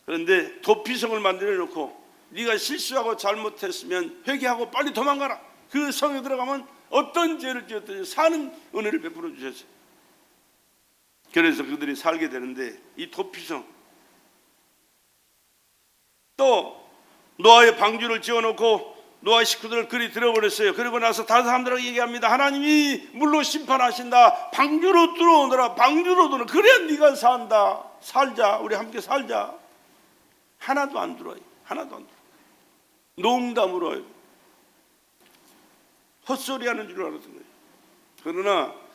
그런데 도피성을 만들어 놓고 네가 실수하고 잘못했으면 회개하고 빨리 도망가라. 그 성에 들어가면 어떤 죄를 지었든지 사는 은혜를 베풀어 주셨어요. 그래서 그들이 살게 되는데 이 도피성, 또 노아의 방주를 지어놓고 노아 식구들을 그리 들어버렸어요. 그리고 나서 다른 사람들에게 얘기합니다. 하나님이 물로 심판하신다. 방주로 들어오너라. 방주로 들어오너라. 그래야 네가 산다. 살자. 우리 함께 살자. 하나도 안 들어와요. 하나도 안 들어와요. 농담으로 와요. 헛소리 하는 줄 알았던 거예요. 그러나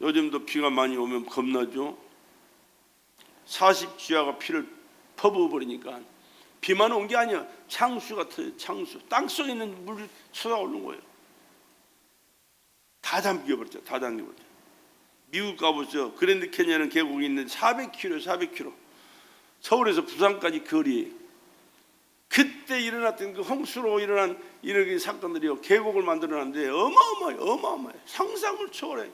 요즘도 비가 많이 오면 겁나죠. 40지하가 피를 퍼부어버리니까 비만 온 게 아니야. 창수 같아요. 창수. 땅속에 있는 물이 쏟아오르는 거예요. 다 잠겨버렸죠. 다 잠겨버렸죠. 미국 가보죠. 그랜드 캐니언 계곡이 있는 400km. 서울에서 부산까지 거리에 그때 일어났던 그 홍수로 일어난 이런 사건들이요, 계곡을 만들어놨는데 어마어마해요. 상상을 초월해.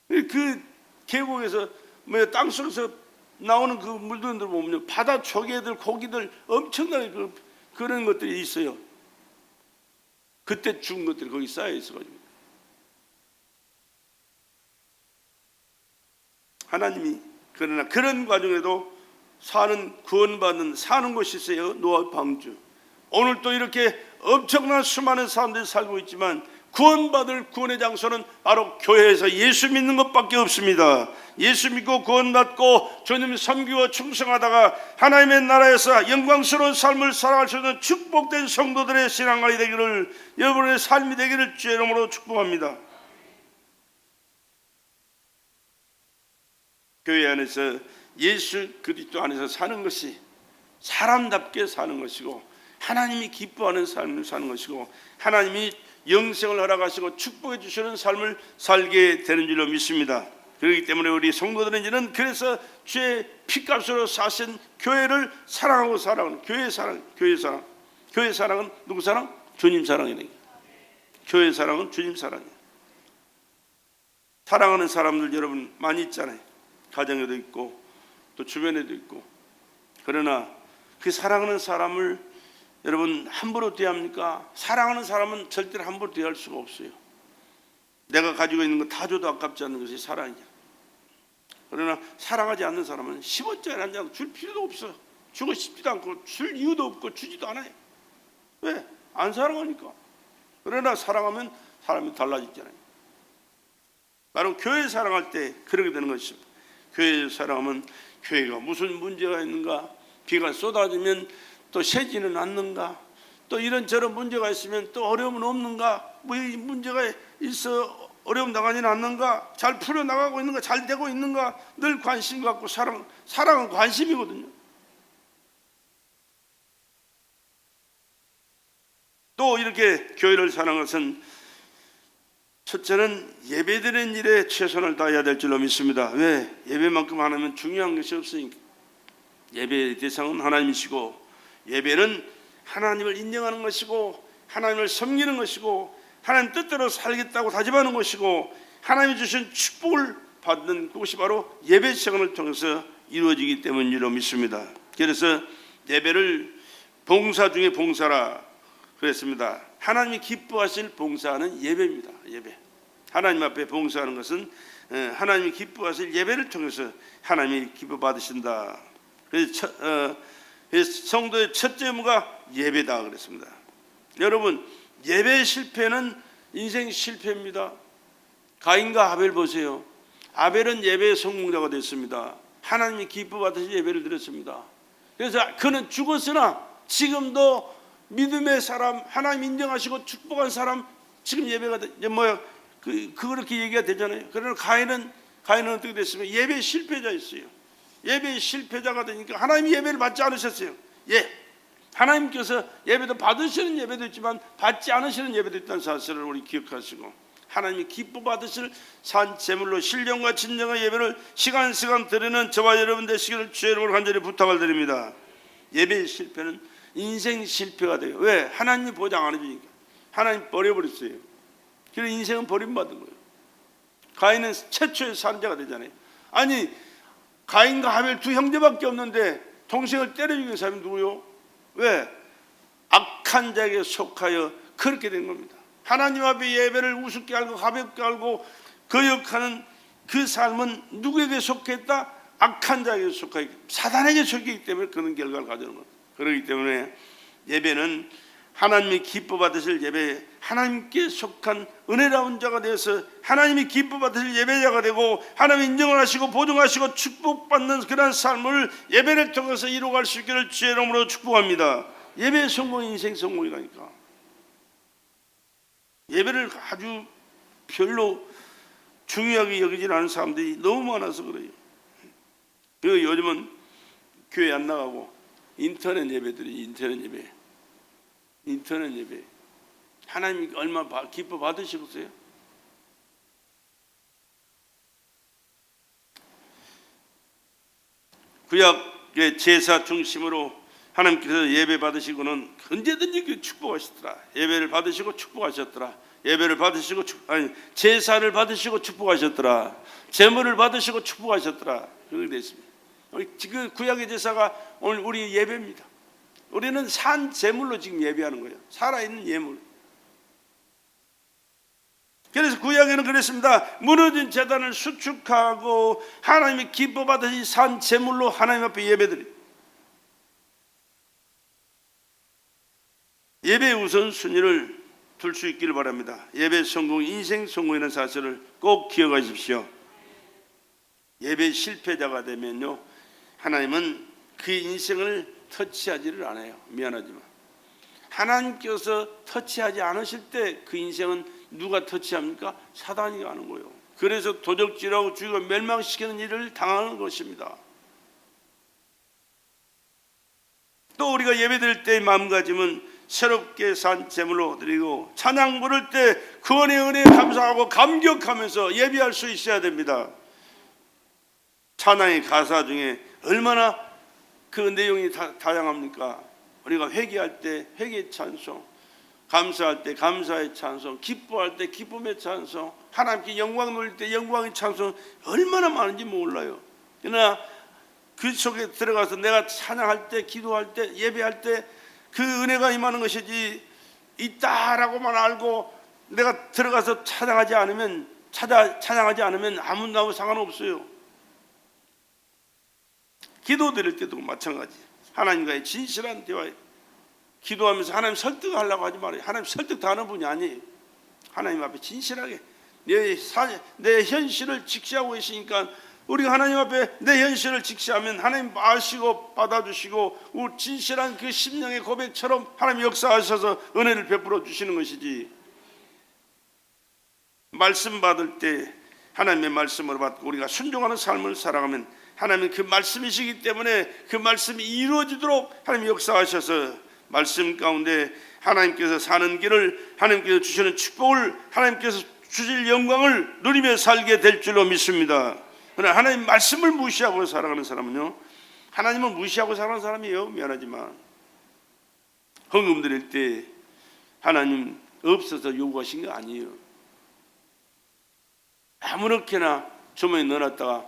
그 계곡에서 땅속에서 나오는 그 물들을 보면 바다 조개들, 고기들 엄청나게 그런 것들이 있어요. 그때 죽은 것들이 거기 쌓여 있어가지고 하나님이 그러나 그런 과정에도 구원받는 사는 곳이 있어요. 노아 방주. 오늘 또 이렇게 엄청난 수많은 사람들이 살고 있지만 구원받을 구원의 장소는 바로 교회에서 예수 믿는 것밖에 없습니다. 예수 믿고 구원받고 주님 섬기고 충성하다가 하나님의 나라에서 영광스러운 삶을 살아갈 수 있는 축복된 성도들의 신앙이 되기를, 여러분의 삶이 되기를 주의 이름으로 축복합니다. 교회 안에서 예수 그리스도 안에서 사는 것이 사람답게 사는 것이고, 하나님이 기뻐하는 삶을 사는 것이고, 하나님이 영생을 허락하시고 축복해 주시는 삶을 살게 되는 줄로 믿습니다. 그렇기 때문에 우리 성도들은 이제는 그래서 주의 피값으로 사신 교회를 사랑하고 살아가는 교회 사랑은 누구 사랑? 주님 사랑이네. 교회 사랑은 주님 사랑이에요. 사랑하는 사람들 여러분 많이 있잖아요. 가정에도 있고 또 주변에도 있고. 그러나 그 사랑하는 사람을 여러분 함부로 대합니까? 사랑하는 사람은 절대로 함부로 대할 수가 없어요. 내가 가지고 있는 거 다 줘도 아깝지 않는 것이 사랑이야. 그러나 사랑하지 않는 사람은 10원짜리 한 장 줄 필요도 없어. 주고 싶지도 않고 줄 이유도 없고 주지도 않아요. 왜? 안 사랑하니까. 그러나 사랑하면 사람이 달라지잖아요. 나는 교회 사랑할 때 그렇게 되는 것입니다. 교회 사랑하면 교회가 무슨 문제가 있는가, 비가 쏟아지면 또 새지는 않는가, 또 이런저런 문제가 있으면 또 어려움은 없는가, 뭐 이 문제가 있어 어려움 나가지는 않는가, 잘 풀어나가고 있는가, 잘 되고 있는가, 늘 관심 갖고 사랑은 관심이거든요. 또 이렇게 교회를 사랑하는 것은 첫째는 예배드리는 일에 최선을 다해야 될 줄로 믿습니다. 왜? 예배만큼 하나면 중요한 것이 없으니까. 예배의 대상은 하나님이시고, 예배는 하나님을 인정하는 것이고, 하나님을 섬기는 것이고, 하나님 뜻대로 살겠다고 다짐하는 것이고, 하나님이 주신 축복을 받는 그것이 바로 예배 시간을 통해서 이루어지기 때문이라고 믿습니다. 그래서 예배를 봉사 중에 봉사라 그랬습니다. 하나님이 기뻐하실 봉사는 예배입니다. 예배. 하나님 앞에 봉사하는 것은 하나님이 기뻐하실 예배를 통해서 하나님이 기뻐 받으신다. 그래서 성도의 첫째 의무가 예배다 그랬습니다. 여러분, 예배 실패는 인생 실패입니다. 가인과 아벨 보세요. 아벨은 예배의 성공자가 됐습니다. 하나님이 기뻐 받으실 예배를 드렸습니다. 그래서 그는 죽었으나 지금도 믿음의 사람, 하나님 인정하시고 축복한 사람, 지금 예배가 그렇게 얘기가 되잖아요. 그러나 가인은 어떻게 됐습니까? 예배 실패자였어요. 예배 실패자가 되니까 하나님이 예배를 받지 않으셨어요. 하나님께서 예배도 받으시는 예배도 있지만 받지 않으시는 예배도 있다는 사실을 우리 기억하시고, 하나님이 기뻐 받으실 산 제물로 신령과 진정한 예배를 시간 드리는 저와 여러분 되시기를 주의 이름으로 간절히 부탁을 드립니다. 예배의 실패는 인생 실패가 돼요. 왜? 하나님이 보장 안 해주니까. 하나님 버려버렸어요. 그래서 인생은 버림받은 거예요. 가인은 최초의 산자가 되잖아요. 아니, 가인과 하벨 두 형제밖에 없는데 동생을 때려 죽인 사람이 누구요? 왜? 악한 자에게 속하여 그렇게 된 겁니다. 하나님 앞에 예배를 우습게 알고 가볍게 알고 거역하는 그 삶은 누구에게 속했다? 악한 자에게 속하여 사단에게 속했기 때문에 그런 결과를 가져오는 겁니다. 그렇기 때문에 예배는 하나님이 기뻐 받으실 예배, 하나님께 속한 은혜로운 자가 되어서 하나님이 기뻐 받으실 예배자가 되고 하나님 인정을 하시고 보증하시고 축복받는 그런 삶을 예배를 통해서 이루어갈 수 있기를 주의 이름으로 축복합니다. 예배의 성공이 인생 성공이라니까. 예배를 아주 별로 중요하게 여기지 않은 사람들이 너무 많아서 그래요. 그리고 요즘은 교회 안 나가고 인터넷 예배들이 인터넷 예배. 하나님이 얼마나 기뻐 받으시겠어요? 구약의 제사 중심으로 하나님께서 예배 받으시고는 언제든지 그 축복하시더라. 예배를 받으시고 축복하셨더라. 예배를 받으시고 제사를 받으시고 축복하셨더라. 제물을 받으시고 축복하셨더라. 그렇게 됐습니다. 지금 구약의 제사가 오늘 우리 예배입니다. 우리는 산 제물로 지금 예배하는 거예요. 살아있는 예물. 그래서 구약에는 그랬습니다. 무너진 제단을 수축하고 하나님이 기뻐 받으신 산 제물로 하나님 앞에 예배드립니다. 예배의 우선순위를 둘 수 있기를 바랍니다. 예배 성공, 인생 성공이라는 사실을 꼭 기억하십시오. 예배 실패자가 되면요, 하나님은 그 인생을 터치하지를 않아요. 미안하지만 하나님께서 터치하지 않으실 때 그 인생은 누가 터치합니까? 사단이 하는 거예요. 그래서 도적질하고 죽이고 멸망시키는 일을 당하는 것입니다. 또 우리가 예배드릴 때의 마음가짐은 새롭게 산 제물로 드리고 찬양 부를 때 구원의 은혜에 감사하고 감격하면서 예배할 수 있어야 됩니다. 찬양의 가사 중에 얼마나 그 내용이 다양합니까? 우리가 회개할 때 회개의 찬송, 감사할 때 감사의 찬송, 기뻐할 때 기쁨의 찬송, 하나님께 영광 돌릴 때 영광의 찬송, 얼마나 많은지 몰라요. 그러나 그 속에 들어가서 내가 찬양할 때, 기도할 때, 예배할 때 그 은혜가 임하는 것이지, 있다라고만 알고 내가 들어가서 찬양하지 않으면 아무나하고 상관없어요. 기도 드릴 때도 마찬가지. 하나님과의 진실한 대화, 기도하면서 하나님 설득하려고 하지 말아요. 하나님 설득 다 하는 분이 아니에요. 하나님 앞에 진실하게 내 현실을 직시하고 계시니까, 우리가 하나님 앞에 내 현실을 직시하면 하나님 아시고 받아주시고 우리 진실한 그 심령의 고백처럼 하나님 역사하셔서 은혜를 베풀어 주시는 것이지, 말씀 받을 때 하나님의 말씀을 받고 우리가 순종하는 삶을 살아가면 하나님은 그 말씀이시기 때문에 그 말씀이 이루어지도록 하나님 역사하셔서 말씀 가운데 하나님께서 사는 길을, 하나님께서 주시는 축복을, 하나님께서 주실 영광을 누리며 살게 될 줄로 믿습니다. 그러나 하나님 말씀을 무시하고 살아가는 사람은요, 하나님을 무시하고 살아가는 사람이에요. 미안하지만 헌금 드릴 때 하나님 없어서 요구하신 거 아니에요. 아무렇게나 주머니에 넣어놨다가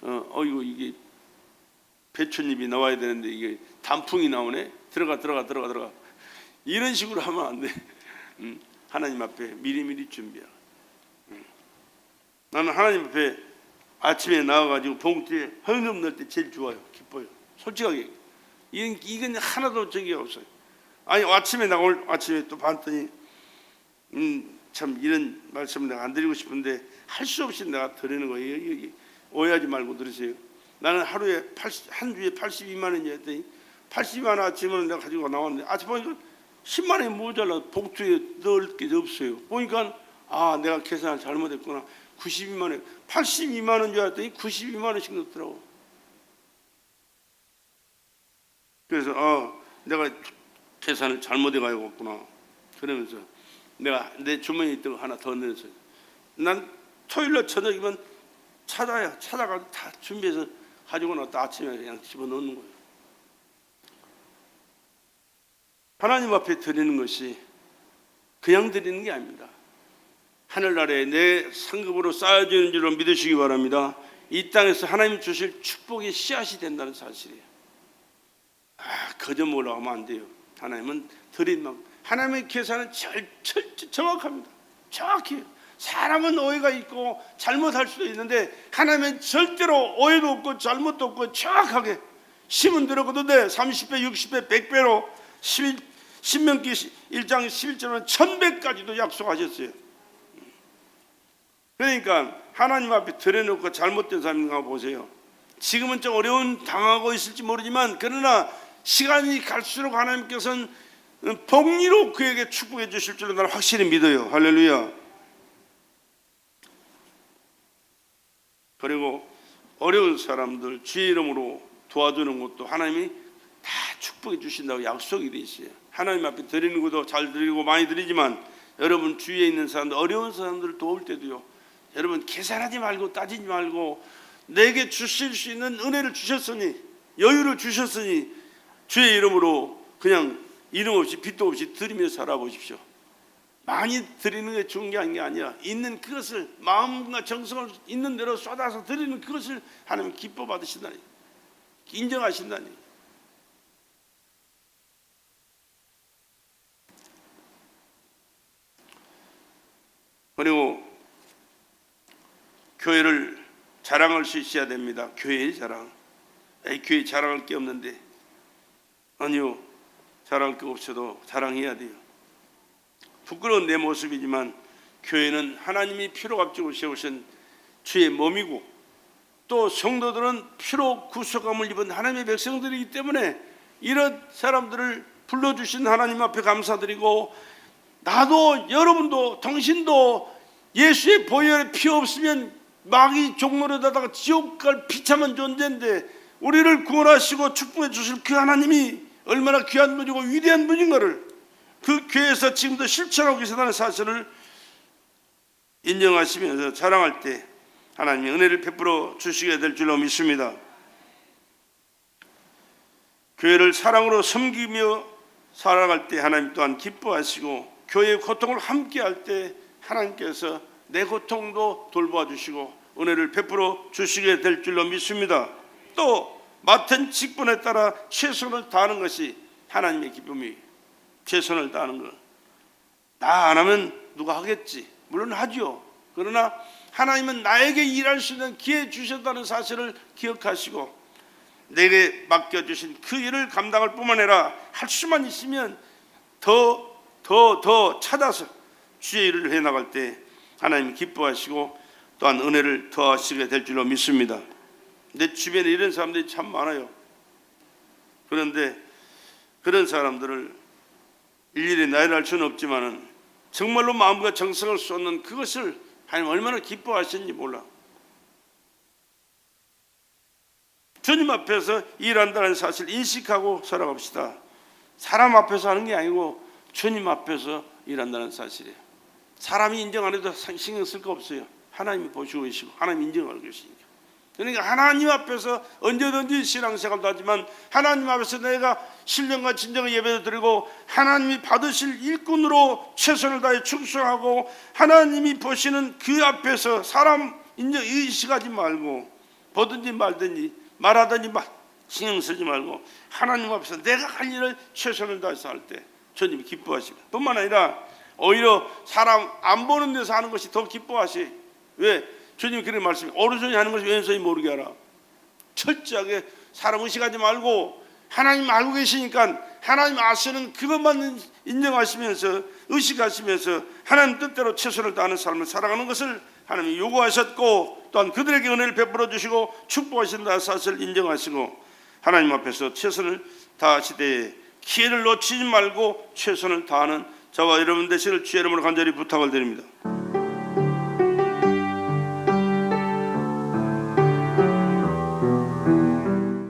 이거 이게 배춧잎이 나와야 되는데 이게 단풍이 나오네, 들어가 이런 식으로 하면 안 돼. 하나님 앞에 미리미리 준비하라. 나는 하나님 앞에 아침에 나와가지고 봉투에 헌금 넣을 때 제일 좋아요. 기뻐요. 솔직하게. 이건 하나도 적이 없어요. 아니 아침에 오늘 아침에 또 봤더니 참 이런 말씀을 내가 안 드리고 싶은데 할 수 없이 내가 드리는 거예요. 오해하지 말고 들으세요. 나는 하루에 한 주에 82만 원이야 했더니 82만 원 아침을 내가 가지고 나왔는데 아침 보니까 10만 원이 모자라. 봉투에 넣을 게 없어요. 보니까 내가 계산을 잘못했구나. 92만 원, 82만 원인 줄 알았더니 92만 원씩 넣더라고. 그래서 내가 계산을 잘못해가지고구나. 그러면서 내가 내 주머니에 있던 거 하나 더 넣었어요. 난 토요일날 저녁이면 찾아가서 다 준비해서 가지고 나왔다 아침에 그냥 집어넣는 거예요. 하나님 앞에 드리는 것이 그냥 드리는 게 아닙니다. 하늘나라에 내 상급으로 쌓여지는 줄로 믿으시기 바랍니다. 이 땅에서 하나님 주실 축복의 씨앗이 된다는 사실이에요. 거저 몰라가면 안 돼요. 하나님은 드린 만큼, 하나님의 계산은 정확합니다. 정확해요. 사람은 오해가 있고 잘못할 수도 있는데 하나님은 절대로 오해도 없고 잘못도 없고 정확하게 심은 들어가도 돼. 30배, 60배, 100배로 신명기 1장 11절은 1000배까지도 약속하셨어요. 그러니까 하나님 앞에 드려놓고 잘못된 사람인가 보세요. 지금은 좀 어려운 당하고 있을지 모르지만, 그러나 시간이 갈수록 하나님께서는 복리로 그에게 축복해 주실 줄로 나는 확실히 믿어요. 할렐루야. 그리고 어려운 사람들 주의 이름으로 도와주는 것도 하나님이 다 축복해 주신다고 약속이 돼 있어요. 하나님 앞에 드리는 것도 잘 드리고 많이 드리지만, 여러분 주위에 있는 사람들, 어려운 사람들을 도울 때도요, 여러분 계산하지 말고 따지지 말고 내게 주실 수 있는 은혜를 주셨으니, 여유를 주셨으니 주의 이름으로 그냥 이름 없이 빚도 없이 드리며 살아보십시오. 많이 드리는 게 중요한 게 아니라 있는 그것을 마음과 정성을 있는 대로 쏟아서 드리는 그것을 하나님 기뻐 받으신다니, 인정하신다니. 그리고 교회를 자랑할 수 있어야 됩니다. 교회의 자랑. 교회 자랑할 게 없는데. 아니요, 자랑할 게 없어도 자랑해야 돼요. 부끄러운 내 모습이지만 교회는 하나님이 피로 값지고 세우신 주의 몸이고, 또 성도들은 피로 구속함을 입은 하나님의 백성들이기 때문에 이런 사람들을 불러주신 하나님 앞에 감사드리고, 나도 여러분도 당신도 예수의 보혈에 피 없으면 마귀 종로에다가 지옥 갈 비참한 존재인데, 우리를 구원하시고 축복해 주실 그 하나님이 얼마나 귀한 분이고 위대한 분인가를 그 교회에서 지금도 실천하고 계시다는 사실을 인정하시면서 자랑할 때 하나님이 은혜를 베풀어 주시게 될 줄로 믿습니다. 교회를 사랑으로 섬기며 살아갈 때 하나님 또한 기뻐하시고, 교회의 고통을 함께 할 때 하나님께서 내 고통도 돌보아 주시고 은혜를 베풀어 주시게 될 줄로 믿습니다. 또 맡은 직분에 따라 최선을 다하는 것이 하나님의 기쁨이, 최선을 다하는 것. 나 안 하면 누가 하겠지? 물론 하죠. 그러나 하나님은 나에게 일할 수 있는 기회 주셨다는 사실을 기억하시고, 내게 맡겨주신 그 일을 감당할 뿐만 아니라 할 수만 있으면 더 찾아서 주의 일을 해나갈 때 하나님 기뻐하시고 또한 은혜를 더하시게 될 줄로 믿습니다. 내 주변에 이런 사람들이 참 많아요. 그런데 그런 사람들을 일일이 나열할 수는 없지만은 정말로 마음과 정성을 쏟는 그것을 하나님 얼마나 기뻐하시는지 몰라. 주님 앞에서 일한다는 사실을 인식하고 살아갑시다. 사람 앞에서 하는 게 아니고 주님 앞에서 일한다는 사실이에요. 사람이 인정 안 해도 신경 쓸 거 없어요. 하나님이 보시고 계시고 하나님 인정하고 계시니까. 그러니까 하나님 앞에서 언제든지 신앙생활도 하지만 하나님 앞에서 내가 신령과 진정의 예배를 드리고 하나님이 받으실 일꾼으로 최선을 다해 충성하고, 하나님이 보시는 그 앞에서 사람 인정 의식하지 말고, 보든지 말든지 말하든지 신경 쓰지 말고 하나님 앞에서 내가 할 일을 최선을 다해서 할 때 주님이 기뻐하시고, 뿐만 아니라 오히려 사람 안 보는 데서 하는 것이 더 기뻐하시. 왜? 주님이 그런 말씀이 오른손이 하는 것이 왼손이 모르게 하라. 철저하게 사람 의식하지 말고 하나님 알고 계시니까 하나님 아시는 그것만 인정하시면서 의식하시면서 하나님 뜻대로 최선을 다하는 삶을 살아가는 것을 하나님이 요구하셨고, 또한 그들에게 은혜를 베풀어 주시고 축복하신다는 사실을 인정하시고, 하나님 앞에서 최선을 다하시되 기회를 놓치지 말고 최선을 다하는 저와 여러분 되시를 주의 이름으로 간절히 부탁을 드립니다.